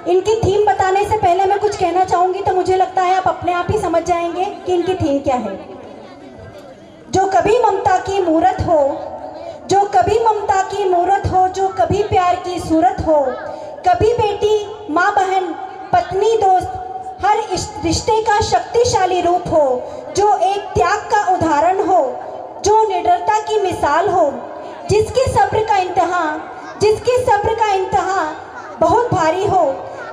इनकी थीम बताने से पहले मैं कुछ कहना चाहूंगी, तो मुझे लगता है आप अपने आप ही समझ जाएंगे कि इनकी थीम क्या है। जो कभी ममता की मूरत हो, जो कभी ममता की मूरत हो, जो कभी प्यार की सूरत हो, कभी बेटी माँ बहन पत्नी दोस्त, हर रिश्ते का शक्तिशाली रूप हो, जो एक त्याग का उदाहरण हो, जो निडरता की मिसाल हो, जिसके सब्र का इंतहा बहुत भारी हो,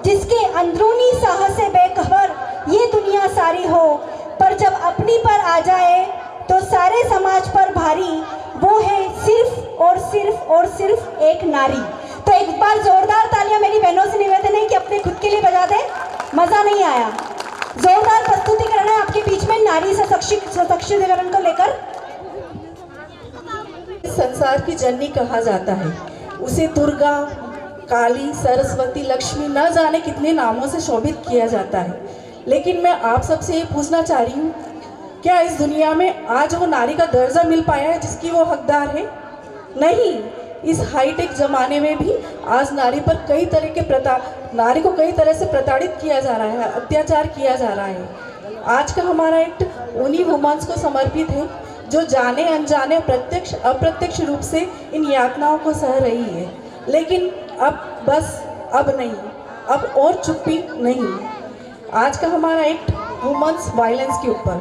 जिसके अंदरूनी साहस से बेखबर ये दुनिया सारी हो, पर जब अपनी पर आ जाए तो सारे समाज पर भारी, वो है सिर्फ और सिर्फ और सिर्फ एक नारी। तो एक बार जोरदार तालियां मेरी बहनों से निवेदन है कि अपने खुद के लिए बजा दें। मजा नहीं आया, जोरदार प्रस्तुतिकरण है आपके बीच में नारी सशक्तिकरण को लेकर। संसार की जननी कहा जाता है, उसे दुर्गा, काली, सरस्वती, लक्ष्मी, न जाने कितने नामों से शोभित किया जाता है। लेकिन मैं आप सबसे ये पूछना चाह रही हूँ, क्या इस दुनिया में आज वो नारी का दर्जा मिल पाया है जिसकी वो हकदार है? नहीं। इस हाईटेक ज़माने में भी आज नारी को कई तरह से प्रताड़ित किया जा रहा है, अत्याचार किया जा रहा है। आज का हमारा एक्ट उन्हीं वुमेन्स को समर्पित है जो जाने अनजाने प्रत्यक्ष अप्रत्यक्ष रूप से इन यातनाओं को सह रही है। लेकिन अब नहीं, अब और चुप्पी नहीं। आज का हमारा एक्ट वुमेन्स वायलेंस के ऊपर।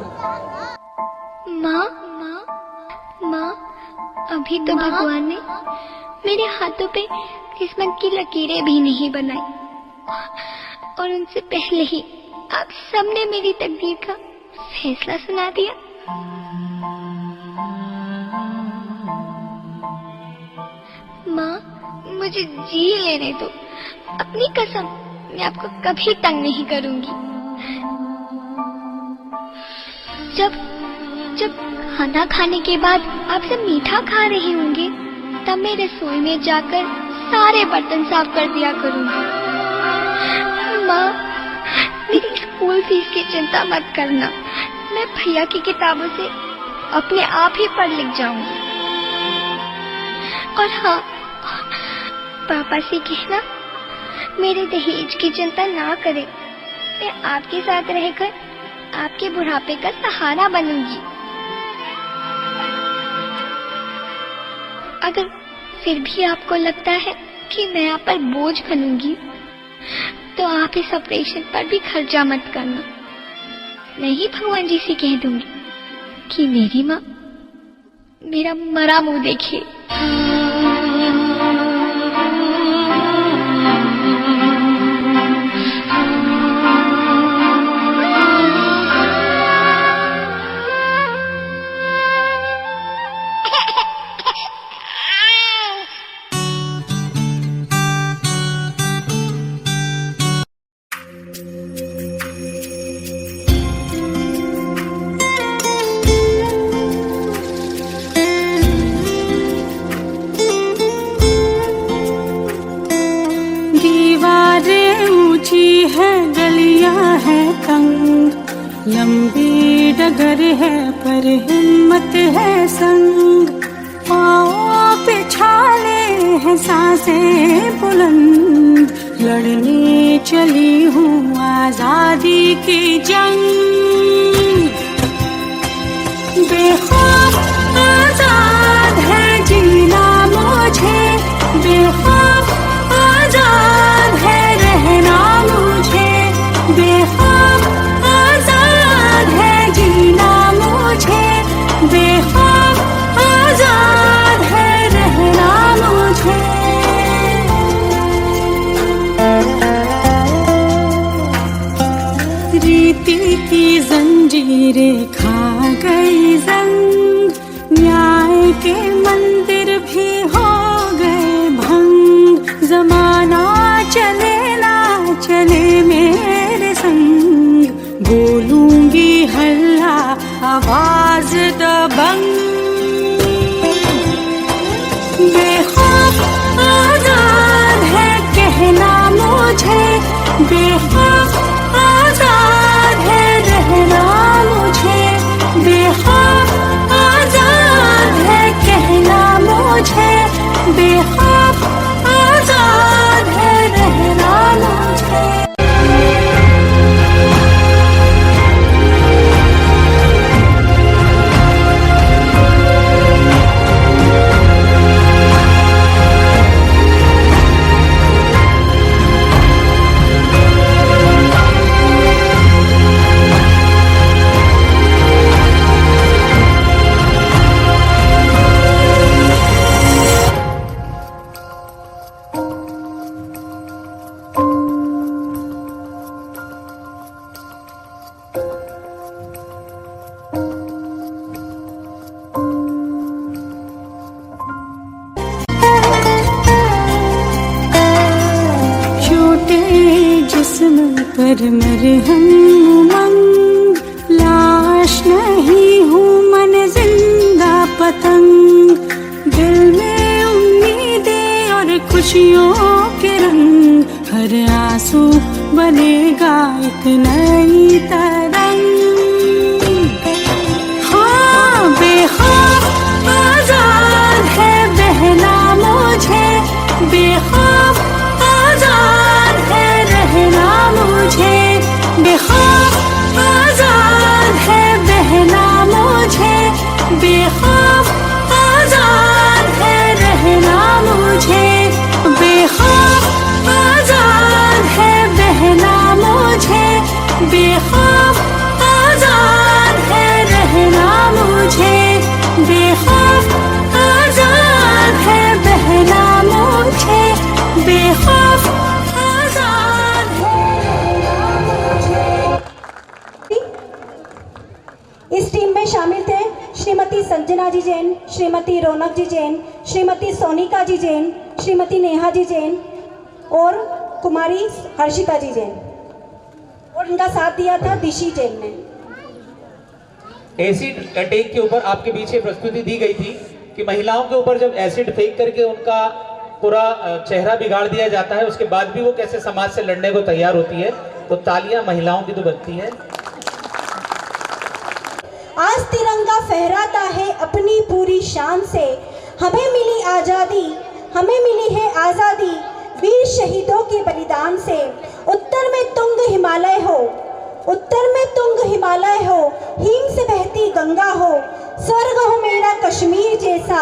माँ, अभी तो भगवान ने मेरे हाथों पे किस्मत की लकीरें भी नहीं बनाई, और उनसे पहले ही आप सबने मेरी तकदीर का फैसला सुना दिया। माँ, मुझे जी लेने दो, अपनी कसम, मैं आपको कभी तंग नहीं करूंगी। जब खाना खाने के बाद आप सब मीठा खा रहे होंगे, तब मैं रसोई में जाकर सारे बर्तन साफ कर दिया करूंगी। माँ, मेरी स्कूल फीस की चिंता मत करना, मैं भैया की किताबों से अपने आप ही पढ़ लिख जाऊंगी। और हाँ, पापा से कहना मेरे दहेज की चिंता ना करें, मैं आपके साथ रहकर आपके बुढ़ापे का सहारा बनूंगी। अगर फिर भी आपको लगता है कि मैं आप पर बोझ बनूंगी, तो आप इस ऑपरेशन पर भी खर्चा मत करना। मैं ही भगवान जी से कह दूंगी कि मेरी माँ मेरा मरा मुंह देखे। लंबी डगर है पर हिम्मत है संग, पाँव पे छाले हैं सांसें बुलंद, लड़ने चली हूँ आजादी की जंग। बेखौफ आजाद है जीना मुझे, बेखौफ आजाद है रहना मुझे, बेखौफ आजाद है जीना मुझे, बेखौफ आजाद है रहना मुझे। नीति की जंजीरें खा गई जंग, न्याय के मंदिर भी हो गए भंग। जमाना चले ना चले मेरे संग, बोलूंगी हल्ला आवाज दबंग। बेखौफ आजाद है कहना मुझे, बेखौफ आजाद है रहना मुझे, बेखौफ आजाद है कहना मुझे, बेखौफ आजाद है रहना मुझे। पर मरहम उमंग, लाश नहीं हूँ मन जिंदा पतंग। दिल में उम्मीदें और खुशियों के रंग, हर आंसू बनेगा एक नई तरंग। हाँ बेखौफ आजाद है बहना मुझे, बेखौफ आजाद है रहना मुझे, बेखौफ आजाद है बहना मुझे, बेखौफ आजाद है रहना मुझे, बेखौफ आजाद है बहना मुझे, बेखौफ आजाद है रहना मुझे, बेखौफ आजाद है बहना मुझे, बेखौफ आजाद है रहना मुझे। इस टीम में शामिल थे श्रीमती संजना जी जैन, श्रीमती रौनक जी जैन, श्रीमती सोनिका जी जैन, श्रीमती नेहा जी जैन और कुमारी हर्षिता जी जैन, और इनका साथ दिया था दिशी जैन ने। एसिड अटैक के ऊपर आपके पीछे प्रस्तुति दी गई थी कि महिलाओं के ऊपर जब एसिड फेंक करके उनका पूरा चेहरा बिगाड़ दिया जाता है, उसके बाद भी वो कैसे समाज से लड़ने को तैयार होती है। तो तालियां महिलाओं की तो बनती है। आज तिरंगा फहराता है अपनी पूरी शान से, हमें मिली आज़ादी, हमें मिली है आज़ादी वीर शहीदों के बलिदान से। उत्तर में तुंग हिमालय हो, उत्तर में तुंग हिमालय हो, हिम से बहती गंगा हो, स्वर्ग हो मेरा कश्मीर जैसा,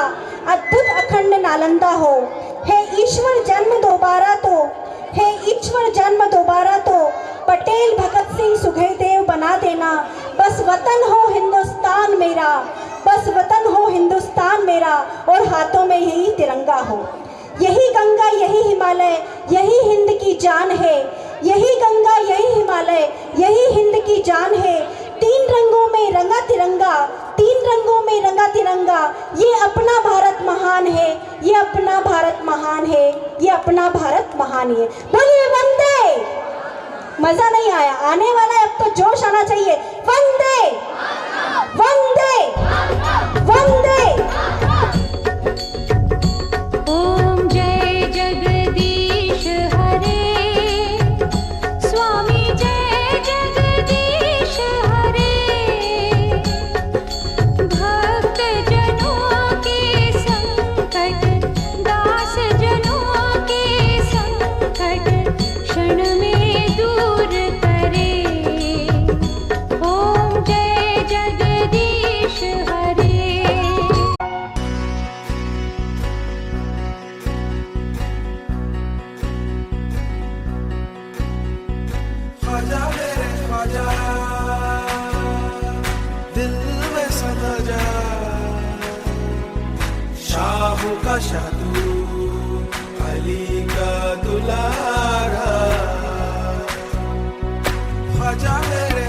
अद्भुत अखंड नालंदा हो। है ईश्वर जन्म दोबारा तो, है ईश्वर जन्म दोबारा तो, पटेल भगत सिंह सुखदेव बना देना। बस वतन हो हिंदुस्तान मेरा, बस वतन हो हिंदुस्तान मेरा, और हाथों में यही तिरंगा हो। यही गंगा यही हिमालय यही हिंद की जान है, यही गंगा यही हिमालय यही हिंद की जान है। तीन रंगों में रंगा तिरंगा, तीन रंगों में रंगा तिरंगा, ये अपना भारत महान है, ये अपना भारत महान है, ये अपना भारत महान है। बोलिए वंदे। मजा नहीं आया, आने वाला है, अब तो जोश आना चाहिए। वंदे वंदे वंदे। ओम जय जगदीश हरे, स्वामी जय जगदीश हरे। भक्त जनों के संकट, दास जनों के संकट, क्षण में दूर करे। ओम जय जगदीश हरे। ख्वाजा मेरे ख्वाजा, दिल में समा जा, शाह का शादू, अली का दुलारा। ख्वाजा मेरे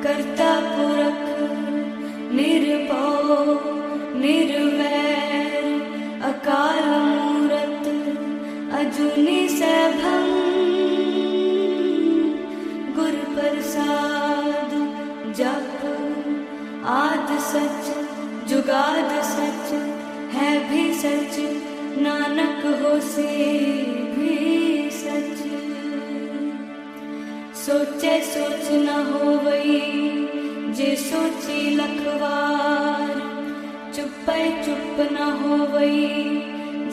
कर्ता पुरख निर्भव निर्वैर अकार मूरत अजूनी सैभं गुर प्रसाद जप आद सच जुगाद सच है भी सच नानक होसे भी सच। सोचे सोच न होवई जे सोची लखवार चुपै चुप न होवई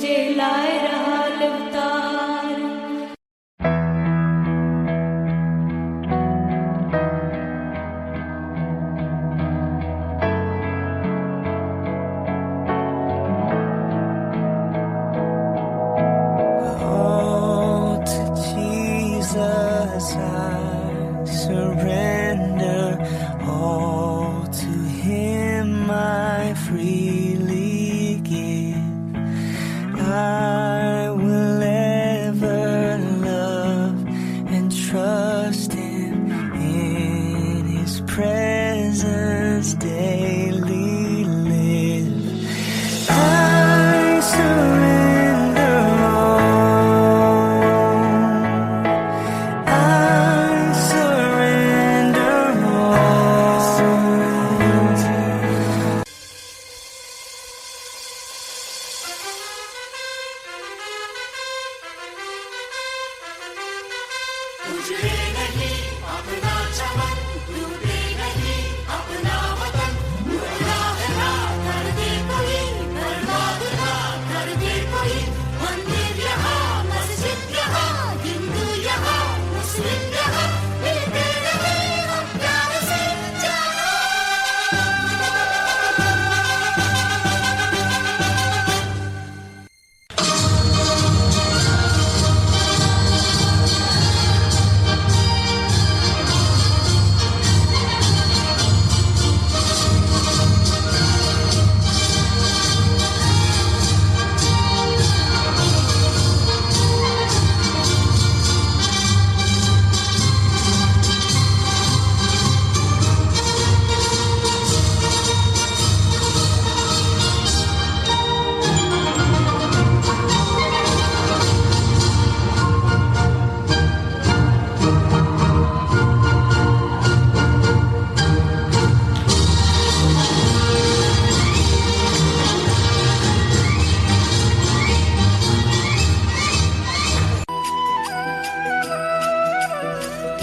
जे लाए रहा अवतार। Surrender all to Him, I freely give. I will ever love and trust Him in His presence daily live. I surrender all.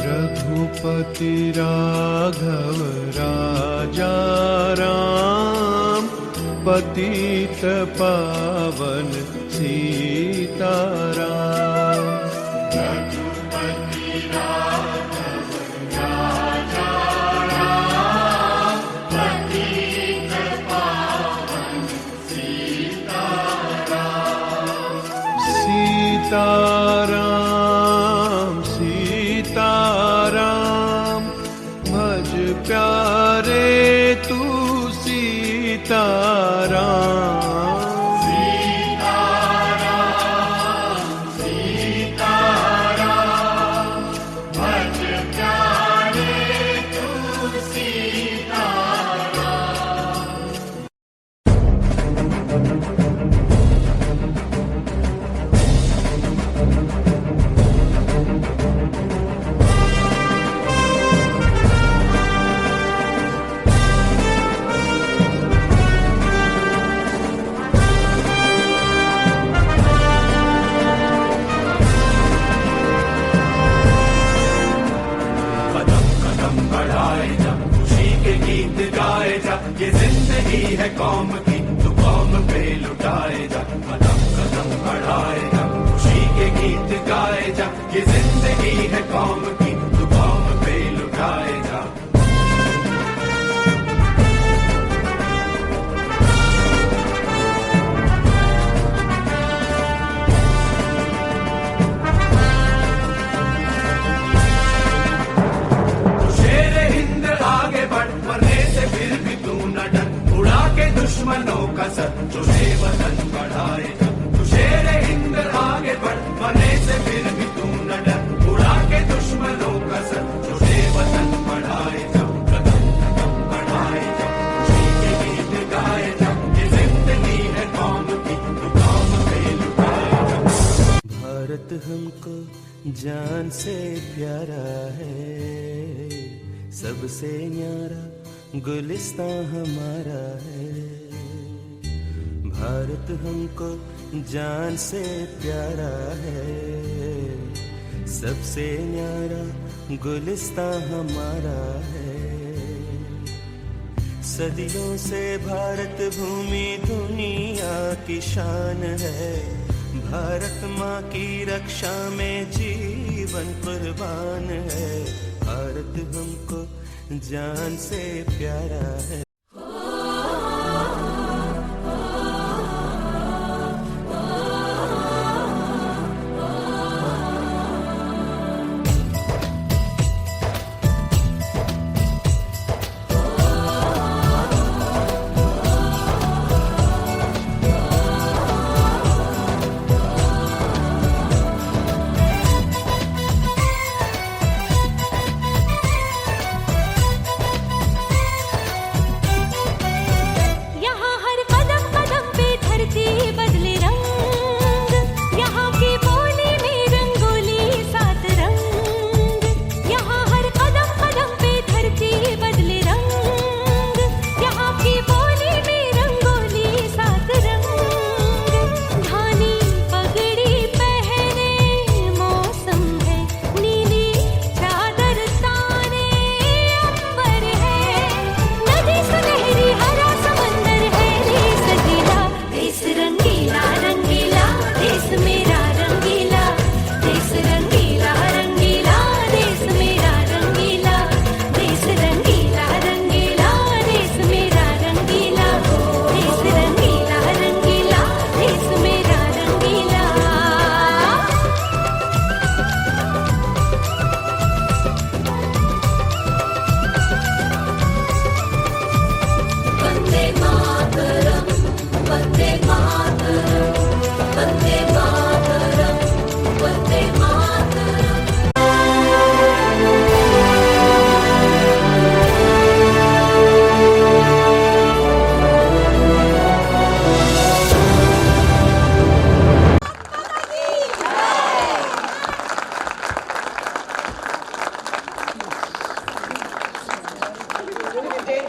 Raghupati Raghav राजा राम पतित पावन सीताराम। रघुपति राघव राजा राम पतित पावन सीताराम। सीताराम सीताराम भज प्यारे तू सीताराम। सीताराम सीताराम भज प्यारे तू सीताराम। ये जिंदगी है कौम की तू कौम पे लुटाए जा। कदम कदम बढ़ाए जा खुशी के गीत गाए जा। ये जिंदगी है कौम की तू कौम पे लुटाए जा। दुश्मनों का सर जो वतन बढ़ाए जा। तू शेर हिंद आगे बढ़ मरने से फिर भी तू न डर। जान से प्यारा है, सबसे न्यारा गुलिस्तां हमारा है। भारत हमको जान से प्यारा है, सबसे न्यारा गुलिस्तां हमारा है। सदियों से भारत भूमि दुनिया की शान है, भारत माँ की रक्षा में जीवन कुर्बान है। भारत हमको जान से प्यारा है।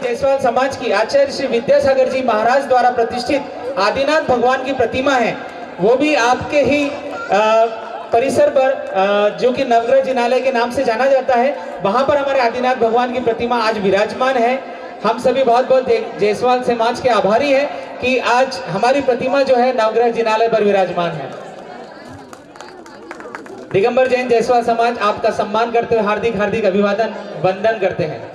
जायसवाल समाज की आचार्य श्री विद्यासागर जी महाराज द्वारा प्रतिष्ठित आदिनाथ भगवान की प्रतिमा है, वो भी आपके ही परिसर पर जो कि नवग्रह जिनालय के नाम से जाना जाता है, वहां पर हमारे आदिनाथ भगवान की प्रतिमा आज विराजमान है। हम सभी बहुत बहुत जायसवाल समाज के आभारी हैं कि आज हमारी प्रतिमा जो है नवग्रह जिनालय पर विराजमान है। दिगंबर जैन जायसवाल समाज आपका सम्मान करते हुए हार्दिक हार्दिक अभिवादन वंदन करते हैं।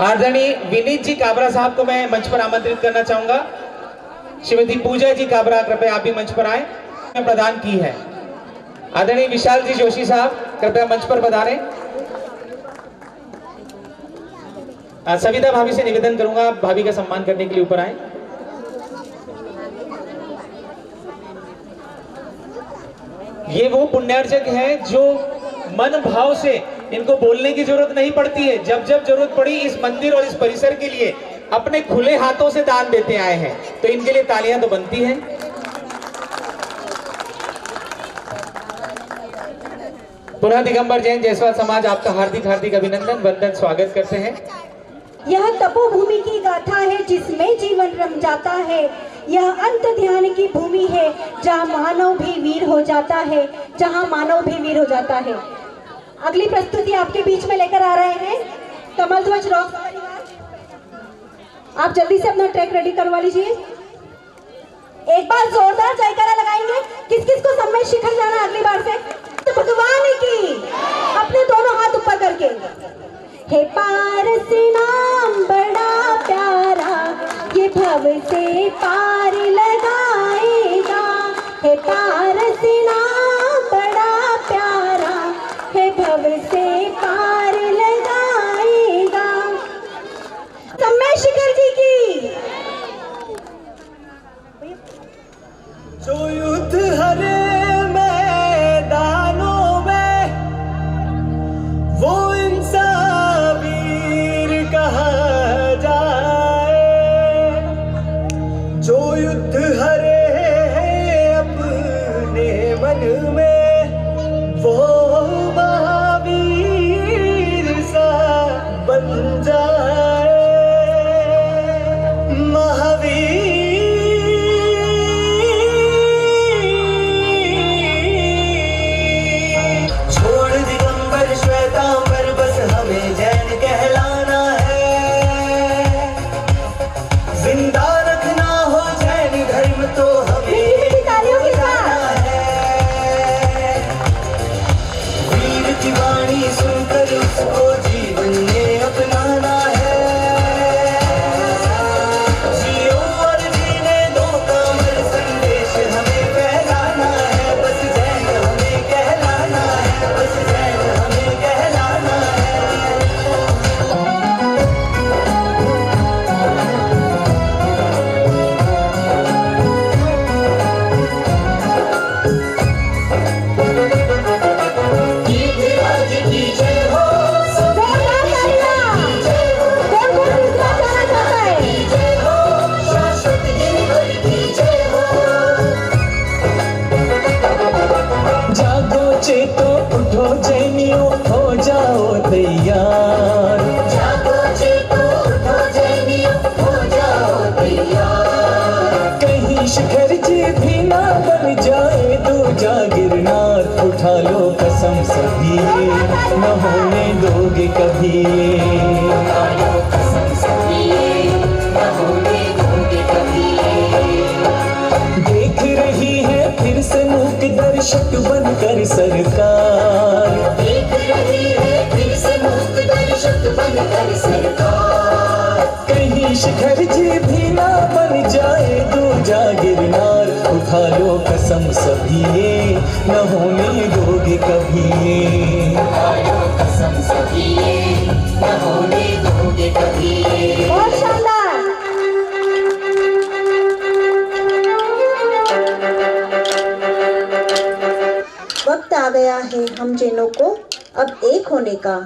आदरणीय विनीत जी काबरा साहब को मैं मंच पर आमंत्रित करना चाहूंगा। श्रीमती पूजा जी काबरा कृपया आप भी मंच पर आए, प्रदान की है। आदरणीय विशाल जी जोशी साहब कृपया मंच पर पधारें। सविता भाभी से निवेदन करूंगा आप भाभी का सम्मान करने के लिए ऊपर आए। ये वो पुण्यार्चक हैं जो मन भाव से, इनको बोलने की जरूरत नहीं पड़ती है, जब जब जरूरत पड़ी इस मंदिर और इस परिसर के लिए अपने खुले हाथों से दान देते आए हैं, तो इनके लिए तालियां तो बनती हैं। पुनः दिगंबर जैन जायसवाल समाज आपका हार्दिक हार्दिक अभिनंदन वंदन स्वागत करते हैं। यह तपोभूमि की गाथा है जिसमें जीवन रम जाता है, यह अंत ध्यान की भूमि है जहाँ मानव भी वीर हो जाता है, जहाँ मानव भी वीर हो जाता है। अगली प्रस्तुति आपके बीच में लेकर आ रहे हैं कमल ध्वज रॉक परिवार। आप जल्दी से अपना ट्रैक रेडी करवा लीजिए। एक बार जोरदार जयकारा लगाएंगे। किस किस को सब में शिखर जाना अगली बार से? तो भगवान की अपने दोनों हाथ ऊपर करके, हे पारस नाम बड़ा प्यारा, ये भव से पार लगाएगा। हे पारस नाम बड़ा प्यारा, हे भव से पार लगाएगा। समय शिखर जी की। जो युद्ध हरे मैदानों में वो इंसान वीर कहा जाए, जो युद्ध हरे इसको जीवन में अपनाना है। जियो और जीने दो का अमर संदेश हमें फैलाना है। बस जैन हमें कहलाना है, बस जैन हमें कहलाना है। जागो चेतो उठो जैनियो हो जाओ तैयार। जागो चेतो उठो जैनियो हो जाओ तैयार। कहीं शिखर जी भी ना बन जाए दूजा गिरनार। उठा लो कसम सभी न होने दोगे कभी। उठा लो कसम सभी न होने दोगे कभी। देख रही है फिर से मूक दर्शक बनकर सरकार। देख रही है फिर से मूक दर्शक बनकर सरकार। कहीं शिखर जी भी ना बन जाए दूजा गिरनार। उठा लो कसम सभी न होने दोगे कभी। उठा लो कसम सभी न होने दोगे कभी। बहुत शानदार। वक्त आ गया है हम जैनों को अब एक होने का।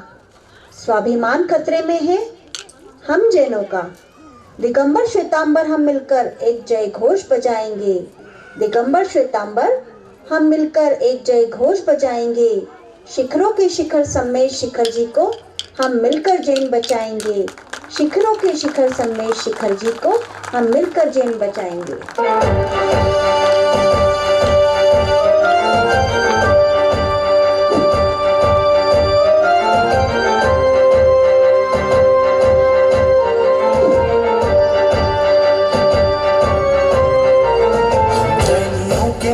स्वाभिमान खतरे में है हम जैनों का। दिगंबर श्वेतांबर हम मिलकर एक जय घोष बजाएंगे। दिगंबर श्वेतांबर हम मिलकर एक जय घोष बजाएंगे। शिखरों के शिखर समेत शिखर जी को हम मिलकर जैन बचाएंगे। शिखरों के शिखर समेत शिखर जी को हम मिलकर जैन बचाएंगे।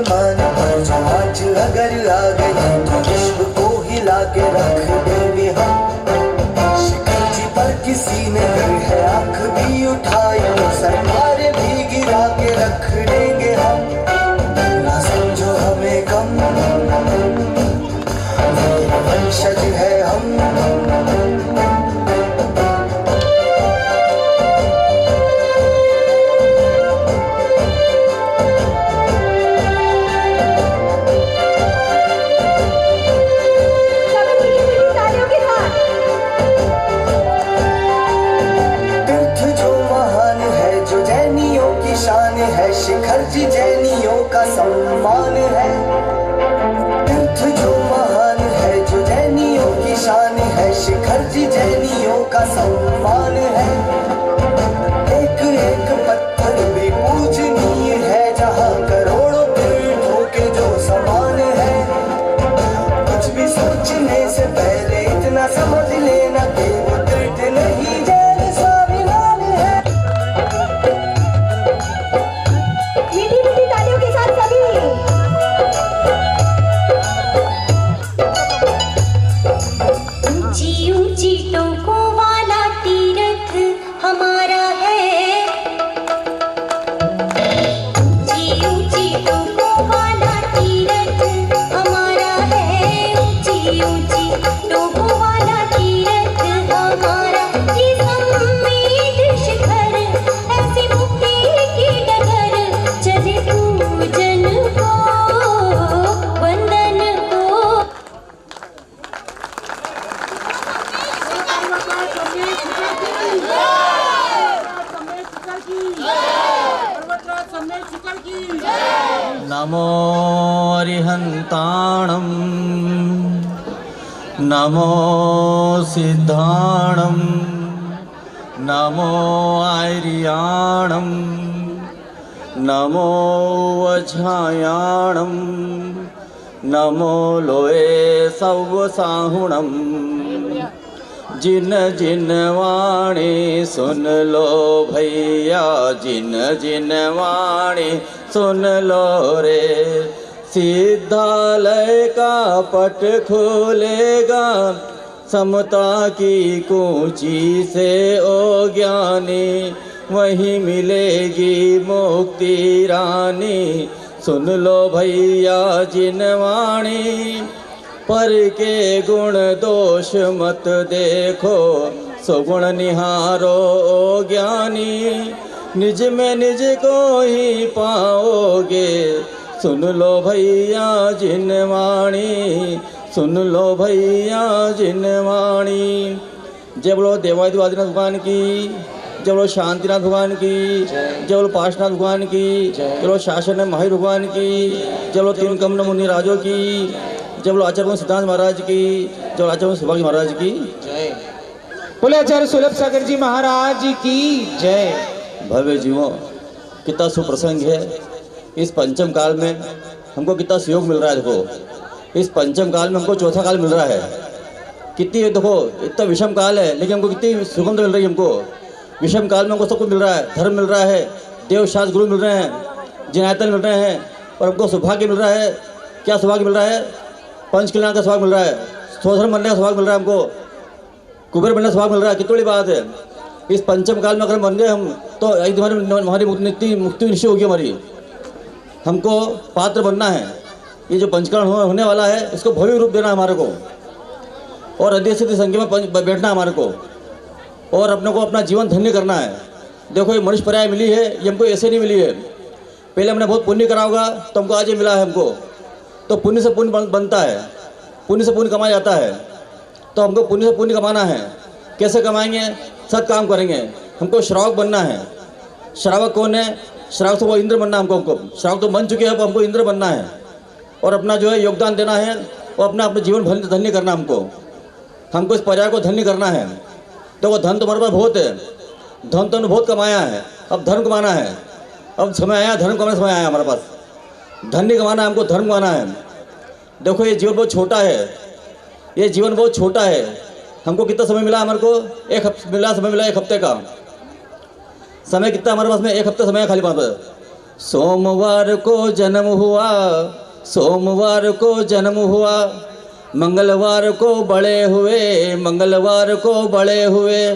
मान पर जो आज अगर आ गए तो विश्व को हिला के रख देंगे हम। शिखर जी पर किसी ने अगर है आंख भी उठाई तो सरकार भी गिरा के रख देंगे हम। ना समझो हमें कम, वंशज है हम। शिखर जी जैनियों का सम्मान है। तीर्थ जो महान है जो जैनियों की शान है। शिखर जी जैनियों का सम्मान है। एक एक पत्थर भी पूजनीय है जहाँ करोड़ों तीर्थों के जो समान है। कुछ भी सोचने से पहले इतना समझ लेना कि वो तीर्थ नहीं जैन स्वाभिमान है। ऊंची ऊंची टोकों वाला तीर्थ हमारा है। ऊंची ऊंची टोकों वाला तीर्थ हमारा है। ऊंची ऊंची टोकों वाला तीर्थ हमारा। ये सम्मेद शिखर ऐसी मुक्ति की डगर। चले पूजन को वंदन को। नमो अरिहन्ताणं नमो सिद्धाणं नमो आर्याणं नमो वज्रायाणं नमो लोए सव्वसाहुणं। जिन जिन वाणी सुन लो भैया, जिन जिन वाणी सुन लो रे। सिद्धालय का पट खोलेगा समता की कूंची से ओ ज्ञानी, वहीं मिलेगी मुक्ति रानी। सुन लो भैया जिनवाणी, पर के गुण दोष मत देखो, सुगुण निहारो ओ ज्ञानी। निज में निज को ही पाओगे, सुन लो भैया जिनवाणी, सुन लो भैया जिनवाणी। जय बोलो देवादिदेव भगवान की, जय बोलो शांतिनाथ भगवान की, जय बोलो पार्श्वनाथ भगवान की, जय बोलो शासन महावीर भगवान की, जय बोलो तीन कमल मुनि राजों की, जय बोलो आचार्य सिद्धांत महाराज की, जय बोलो आचार्य सौभाग्य महाराज की जय। बोले आचार्य सुलभ सागर जी महाराज की जय। भव्य जीवों, कितना सुप्रसंग है। इस पंचम काल में हमको कितना सहयोग मिल रहा है। देखो इस पंचम काल में हमको चौथा काल मिल रहा है। कितनी देखो इतना विषम काल है, लेकिन हमको कितनी सुगंध मिल रही है। हमको विषम काल में हमको सब कुछ मिल रहा है। धर्म मिल रहा है, देव शास्त्र गुरु मिल रहे हैं, जिनायतन मिल रहे हैं, और हमको सौभाग्य मिल रहा है। क्या सौभाग्य मिल रहा है? पंच कल्याण का सौभाग्य मिल रहा है, स्वधर्म बनने का सौभाग्य मिल रहा है, हमको कुबेर बनने का सौभाग्य मिल रहा है। कितनी बड़ी बात है। इस पंचम काल में अगर बन गए हम तो एक हमारी मुक्ति निश्चय होगी हमारी। हमको पात्र बनना है। ये जो पंचकरण होने वाला है, इसको भव्य रूप देना हमारे को, और अध्यक्ष संख्या में बैठना हमारे को, और अपने को अपना जीवन धन्य करना है। देखो ये मनुष्य पर्याय मिली है, ये हमको ऐसे नहीं मिली है। पहले हमने बहुत पुण्य करा होगा तो हमको आज ये मिला है। हमको तो पुण्य से पुण्य बनता है, पुण्य से पुण्य कमाया जाता है। तो हमको पुण्य से पुण्य कमाना है। कैसे कमाएंगे? सत काम करेंगे। हमको श्रावक बनना है। श्रावक कौन है? श्रावक तो वो इंद्र बनना है हमको। श्रावक तो बन चुके हैं, अब हमको इंद्र बनना है, और अपना जो है योगदान देना है, और अपना जीवन धन्य करना हमको इस पर्याय को धन्य करना है। तो वो धन तो हमारे पास बहुत है, धन तो हमने बहुत कमाया है, अब धर्म कमाना है। अब समय आया, धर्म कमाने समय आया हमारे पास। धन्य कमाना है हमको, धर्म कमाना है। देखो ये जीवन बहुत छोटा है, ये जीवन बहुत छोटा है। हमको कितना समय मिला हमारे को? एक हफ्ते मिला, समय मिला एक हफ्ते का समय। कितना हमारे पास में? एक हफ्ते समय है खाली पास। सोमवार को जन्म हुआ, सोमवार को जन्म हुआ, मंगलवार को बड़े हुए, मंगलवार को बड़े हुए,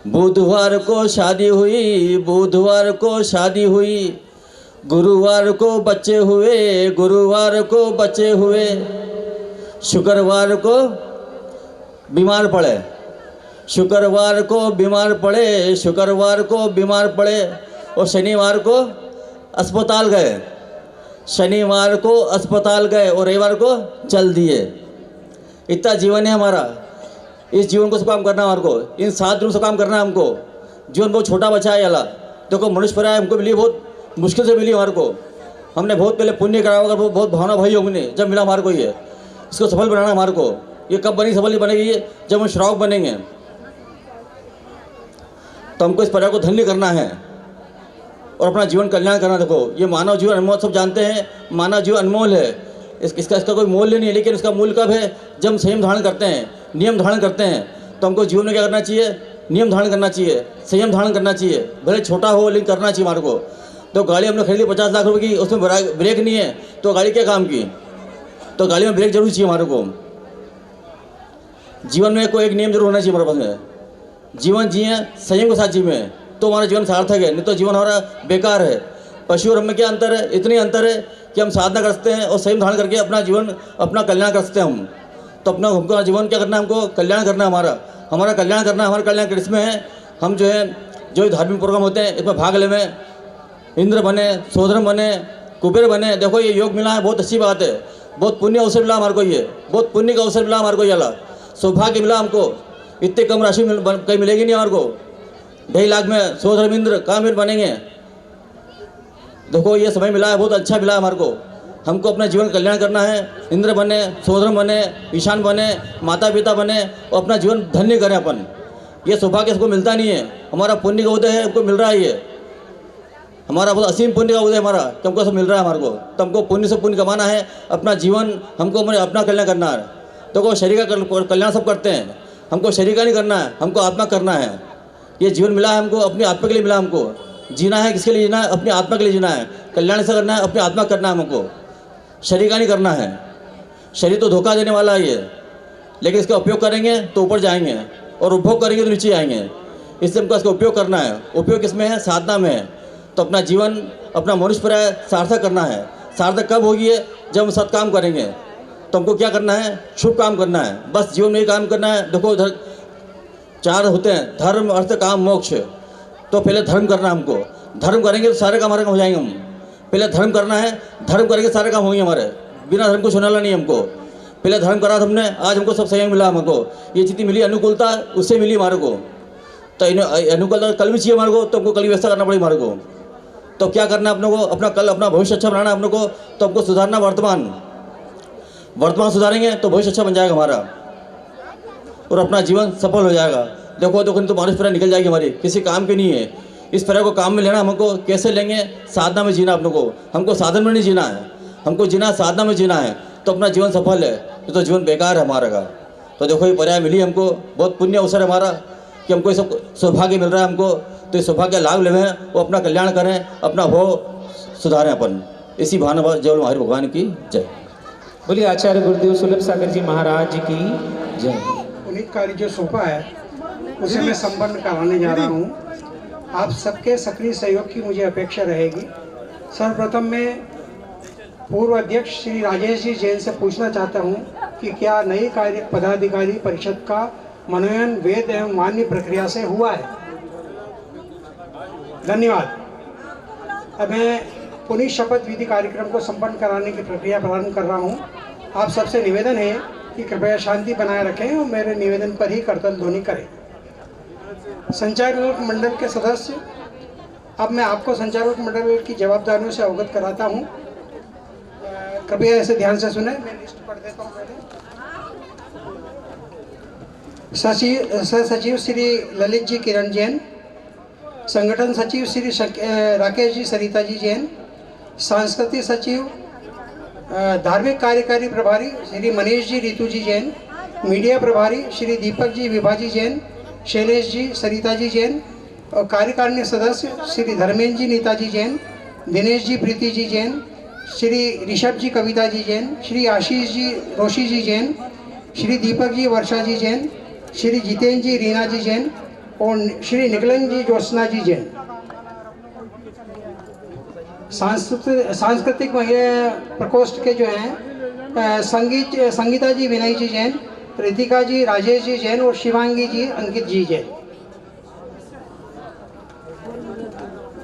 बुधवार को शादी हुई, बुधवार को शादी हुई, गुरुवार को बच्चे हुए, गुरुवार को बच्चे हुए, शुक्रवार को बीमार पड़े, शुक्रवार को बीमार पड़े, शुक्रवार को बीमार पड़े, और शनिवार को अस्पताल गए, शनिवार को अस्पताल गए, और रविवार को चल दिए। इतना जीवन है हमारा। इस जीवन को सब काम करना है हमारे को। इन 7 दिनों से काम करना है हमको। जीवन बहुत छोटा बचा है। याला देखो मनुष्य पर्याय हमको मिली, बहुत मुश्किल से मिली हमारे को। हमने बहुत पहले पुण्य करा होगा, बहुत भावना भाई होंगे जब मिला हमारे को। ये इसको सफल बनाना हमारे को। ये कब बनी? सफल नहीं बनेगी ये जब हम श्रावक बनेंगे। तो हमको इस पर्याय को धन्य करना है और अपना जीवन कल्याण करना। देखो ये मानव जीवन अनमोल, सब जानते हैं मानव जीवन अनमोल है। इसका कोई मूल्य नहीं है, लेकिन इसका मूल्य कब है? जब हम संयम धारण करते हैं, नियम धारण करते हैं। तो हमको जीवन में क्या करना चाहिए? नियम धारण करना चाहिए, संयम धारण करना चाहिए। भले छोटा हो लेकिन करना चाहिए हमारे को। तो गाड़ी हमने खरीदी 50 लाख रुपए की, उसमें ब्रेक नहीं है तो गाड़ी क्या काम की? तो गाड़ी में ब्रेक जरूर चाहिए हमारे को। जीवन में कोई एक नियम जरूर होना चाहिए हमारे पास में। जीवन जिए संयम के साथ जिए तो हमारा जीवन सार्थक है, नहीं तो जीवन हमारा बेकार है। पशु और हम में क्या अंतर है? इतनी अंतर है कि हम साधना कर सकते हैं और संयम धारण करके अपना जीवन, अपना कल्याण कर सकते हैं हम। तो हमको जीवन क्या करना है? हमको कल्याण करना है, हमारा कल्याण करना है। हमारा कल्याण इसमें है हम जो धार्मिक प्रोग्राम होते हैं इसमें भाग लें, इंद्र बने, सोधर्म बने, कुबेर बने। देखो ये योग मिला है, बहुत अच्छी बात है। बहुत पुण्य अवसर मिला हमारे को, ये बहुत पुण्य का अवसर मिला हमारे को। ये सौभाग्य मिला हमको। इतने कम राशि कहीं मिलेगी नहीं हमारे को। 2.5 लाख में सोधर्म इंद्र कहाँ मिल बनेंगे? देखो ये समय मिला है, बहुत अच्छा मिला है हमारे को। हमको अपना जीवन कल्याण करना है। इंद्र बने, सोधर्म बने, ईशान बने, माता पिता बने, और अपना जीवन धन्य करें अपन। ये सौभाग्य सबको मिलता नहीं है। हमारा पुण्य का उदय है, हमको मिल रहा है। ये हमारा बहुत असीम पुण्य का उदय हमारा, तो हमको सब मिल रहा है हमारे को। तो हमको पुण्य से पुण्य कमाना है, अपना जीवन हमको अपना कल्याण करना है। देखो शरीर का कल्याण सब करते हैं, हमको शरीर का नहीं करना है, हमको आत्मा करना है। ये जीवन मिला है हमको, अपनी आत्मा के लिए मिला हमको। जीना है किसके लिए जीना है? अपनी आत्मा के लिए जीना है। कल्याण से करना है, अपनी आत्मा करना है हमको, शरीर का नहीं करना है। शरीर तो धोखा देने वाला है। ये लेकिन इसका उपयोग करेंगे तो ऊपर जाएंगे और उपभोग करेंगे तो नीचे आएंगे। इससे हमको इसका उपयोग करना है। उपयोग किसमें है? साधना में है। तो अपना जीवन, अपना मनुष्य पर सार्थक करना है। सार्थक कब होगी है? जब हम सत्काम करेंगे। तो हमको क्या करना है? शुभ काम करना है। बस जीवन में ही काम करना है। देखो चार होते हैं, धर्म, अर्थ, काम, मोक्ष। तो पहले धर्म करना है हमको। धर्म करेंगे तो सारे काम हमारे हो जाएंगे। हम पहले धर्म करना है, धर्म करेंगे सारे काम होंगे हमारे। बिना धर्म को सुनाना नहीं हमको। पहले धर्म करा था हमने, आज हमको सब सहयोग मिला। हमको ये जितनी मिली अनुकूलता, उससे मिली हमारे को। तो अनुकूलता कल भी चाहिए हमारे को, तो हमको कल व्यवस्था करना पड़ेगी हमारे को। तो क्या करना है अपने को? अपना कल, अपना भविष्य अच्छा बनाना है अपने को। तो हमको सुधारना वर्तमान सुधारेंगे तो भविष्य अच्छा बन जाएगा हमारा और अपना जीवन सफल हो जाएगा। देखो नहीं तो मानस पर निकल जाएगी हमारी, किसी काम की नहीं है। इस तरह को काम में लेना हमको कैसे लेंगे? साधना में जीना अपने को। हमको साधन में नहीं जीना है, हमको जीना साधना में जीना है। तो अपना जीवन सफल है, तो जीवन बेकार है हमारा का। तो देखो ये पर्याय मिली हमको, बहुत पुण्य अवसर है हमारा कि हमको ये सब सौभाग्य मिल रहा है हमको। तो ये सौभाग्य लाभ लेवें, वो अपना कल्याण करें, अपना भाव सुधारें अपन। इसी भावना जय हमारे भगवान की जय। बोलिए आचार्य गुरुदेव सुलभ सागर जी महाराज की जय। पुनीत कार्य जो सोफा है उसे मैं संपन्न कराने जा रहा हूँ। आप सबके सक्रिय सहयोग की मुझे अपेक्षा रहेगी। सर्वप्रथम मैं पूर्व अध्यक्ष श्री राजेश जी जैन से पूछना चाहता हूँ कि क्या नई कार्य पदाधिकारी परिषद का मनोनयन वैध एवं मान्य प्रक्रिया से हुआ है? धन्यवाद। अब मैं पुनीत शपथ विधि कार्यक्रम को संपन्न कराने की प्रक्रिया प्रारंभ कर रहा हूँ। आप सबसे निवेदन है कि कृपया शांति बनाए रखें और मेरे निवेदन पर ही कर्तव्य ध्वनि करें। संचालक मंडल के सदस्य, अब मैं आपको संचालक मंडल की जवाबदारियों से अवगत कराता हूँ। कृपया इसे ध्यान से सुने। मैं लिस्ट पढ़ देता हूँ पहले। सह सचिव श्री ललित जी किरण जैन, संगठन सचिव श्री राकेश जी सरिता जी जैन, सांस्कृतिक सचिव धार्मिक कार्यकारी प्रभारी श्री मनीष जी रितु जी जैन, मीडिया प्रभारी श्री दीपक जी विभाजी जैन, शैलेश जी सरिता जी जैन और कार्यकारिणी सदस्य श्री धर्मेंद्र जी नीताजी जैन, दिनेश जी प्रीति जी जैन, श्री ऋषभ जी कविता जी जैन, श्री आशीष जी रोशी जी जैन, श्री दीपक जी वर्षा जी जैन, श्री जितेंद्र जी रीना जी जैन और श्री निकलंग जी ज्योत्सना जी जैन। सांस्कृतिक महिला प्रकोष्ठ के जो हैं संगीता जी विनय जी जैन, रितिका जी राजेश जी जैन और शिवांगी जी अंकित जी जैन।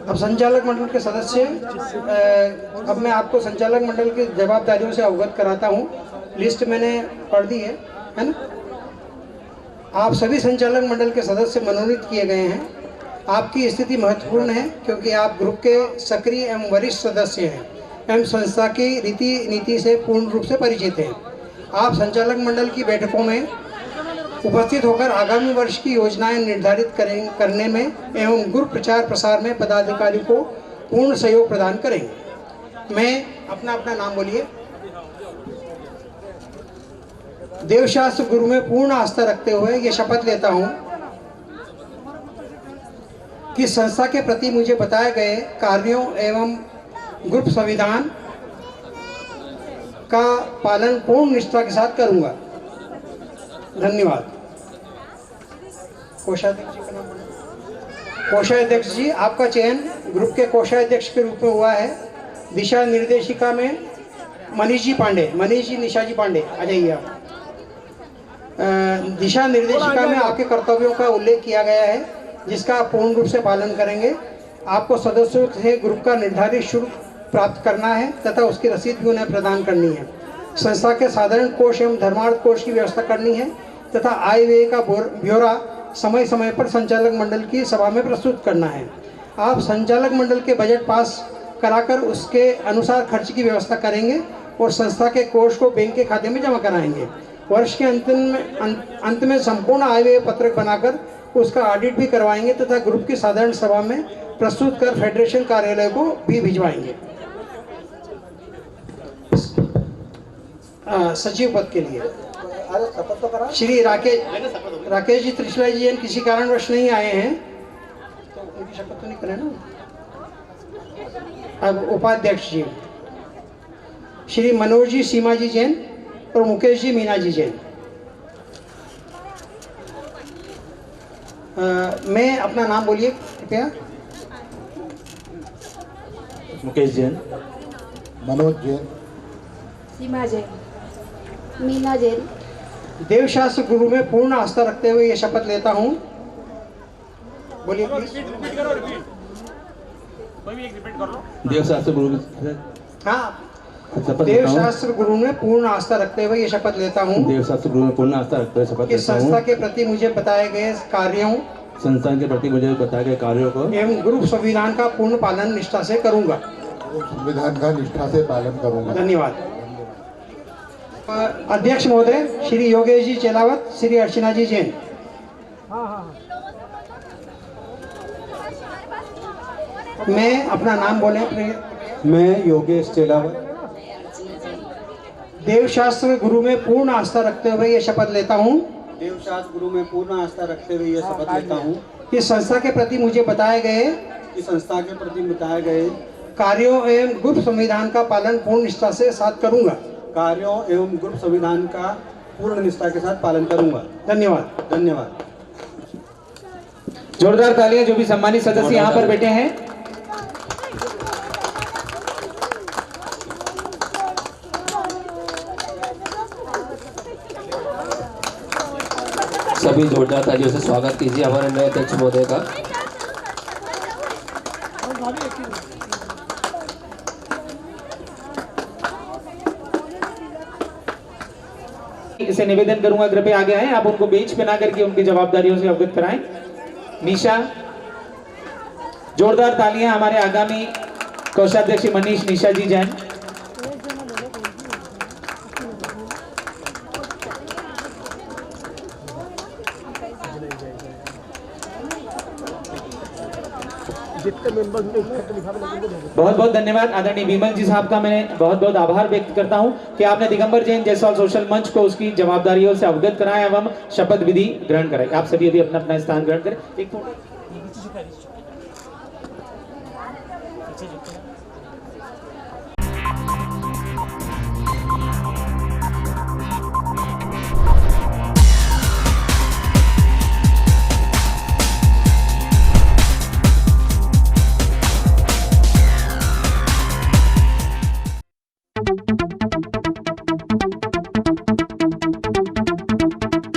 अब संचालक मंडल के सदस्य, अब मैं आपको संचालक मंडल की जवाबदारियों से अवगत कराता हूँ। लिस्ट मैंने पढ़ दी है ना? आप सभी संचालक मंडल के सदस्य मनोनीत किए गए हैं। आपकी स्थिति महत्वपूर्ण है क्योंकि आप ग्रुप के सक्रिय एवं वरिष्ठ सदस्य हैं एवं संस्था की रीति नीति से पूर्ण रूप से परिचित हैं। आप संचालक मंडल की बैठकों में उपस्थित होकर आगामी वर्ष की योजनाएं निर्धारित करने में एवं ग्रुप प्रचार प्रसार में पदाधिकारी को पूर्ण सहयोग प्रदान करेंगे। मैं अपना नाम बोलिए। देवशास्त्र गुरु में पूर्ण आस्था रखते हुए ये शपथ लेता हूँ कि संस्था के प्रति मुझे बताए गए कार्यों एवं ग्रुप संविधान का पालन पूर्ण निष्ठा के साथ करूँगा। धन्यवाद। कोषाध्यक्ष जी का नाम बोलिए। कोषाध्यक्ष जी, आपका चयन ग्रुप के कोषाध्यक्ष के रूप में हुआ है। दिशा निर्देशिका में मनीष जी निशा जी पांडे आ जाइए आप। दिशा निर्देशिका में आपके कर्तव्यों का उल्लेख किया गया है जिसका आप पूर्ण रूप से पालन करेंगे। आपको सदस्यों से ग्रुप का निर्धारित शुल्क प्राप्त करना है तथा उसकी रसीद भी उन्हें प्रदान करनी है। संस्था के साधारण कोष एवं धर्मार्थ कोष की व्यवस्था करनी है तथा आय व्यय का ब्यौरा समय समय पर संचालक मंडल की सभा में प्रस्तुत करना है। आप संचालक मंडल के बजट पास कराकर उसके अनुसार खर्च की व्यवस्था करेंगे और संस्था के कोष को बैंक के खाते में जमा कराएंगे। वर्ष के अंत में संपूर्ण आय व्यय पत्रक बनाकर उसका ऑडिट भी करवाएंगे तथा ग्रुप की साधारण सभा में प्रस्तुत कर फेडरेशन कार्यालय को भी भिजवाएंगे। सचिव पद के लिए श्री राकेश जी त्रिशला जी किसी कारणवश नहीं आए हैं तो उनकी शपथ तो नहीं करें ना। अब उपाध्यक्ष जी श्री मनोज जी सीमा जी जैन और मुकेश जी मीना जी जैन। मैं अपना नाम बोलिए कृपया। मुकेश जैन, मनोज जैन, सीमा जैन, मीना जैन। देवशास्त्र गुरु में पूर्ण आस्था रखते हुए ये शपथ लेता हूँ। बोलिए प्लीज। देवशास्त्र गुरु हाँ, देवशास्त्र गुरु में पूर्ण आस्था रखते हुए ये शपथ लेता हूँ। देवशास्त्र गुरु में पूर्ण आस्था रखते हुए शपथ कि संस्था के प्रति मुझे बताए गए कार्यों, संस्थान के प्रति मुझे बताए गए कार्यों को एवं ग्रुप संविधान का पूर्ण पालन निष्ठा से करूँगा। संविधान का निष्ठा से पालन करूंगा। धन्यवाद। अध्यक्ष महोदय श्री योगेश जी चेलावत, श्री अर्चना जी जैन। मैं अपना नाम बोले। मैं योगेश चेलावत देवशास्त्र गुरु में पूर्ण आस्था रखते हुए ये शपथ लेता हूँ। देवशास्त्र गुरु में पूर्ण आस्था रखते हुए ये शपथ लेता हूँ कि संस्था के प्रति मुझे बताए गए कार्यों एवं ग्रुप संविधान का पालन पूर्ण निष्ठा से साथ करूँगा। कार्यों एवं ग्रुप संविधान का पूर्ण निष्ठा के साथ पालन करूँगा। धन्यवाद। धन्यवाद। जोरदार तालियां जो भी सम्मानित सदस्य यहाँ पर बैठे हैं। सभी जोरदार तालियों से स्वागत कीजिए हमारे नए अध्यक्ष महोदय का। इसे निवेदन करूंगा कृपया आगे आए, आप उनको बेंच पे ना करके उनकी जवाबदारियों से अवगत कराएं। निशा, जोरदार तालियां हमारे आगामी कोषाध्यक्ष मनीष निशा जी जैन। बहुत बहुत धन्यवाद आदरणीय विमल जी साहब का मैं बहुत बहुत आभार व्यक्त करता हूं कि आपने दिगंबर जैन जयसवाल सोशल मंच को उसकी जवाबदारियों से अवगत कराया एवं शपथ विधि ग्रहण कराई। आप सभी अभी अपना अपना स्थान ग्रहण करें। एक फोटो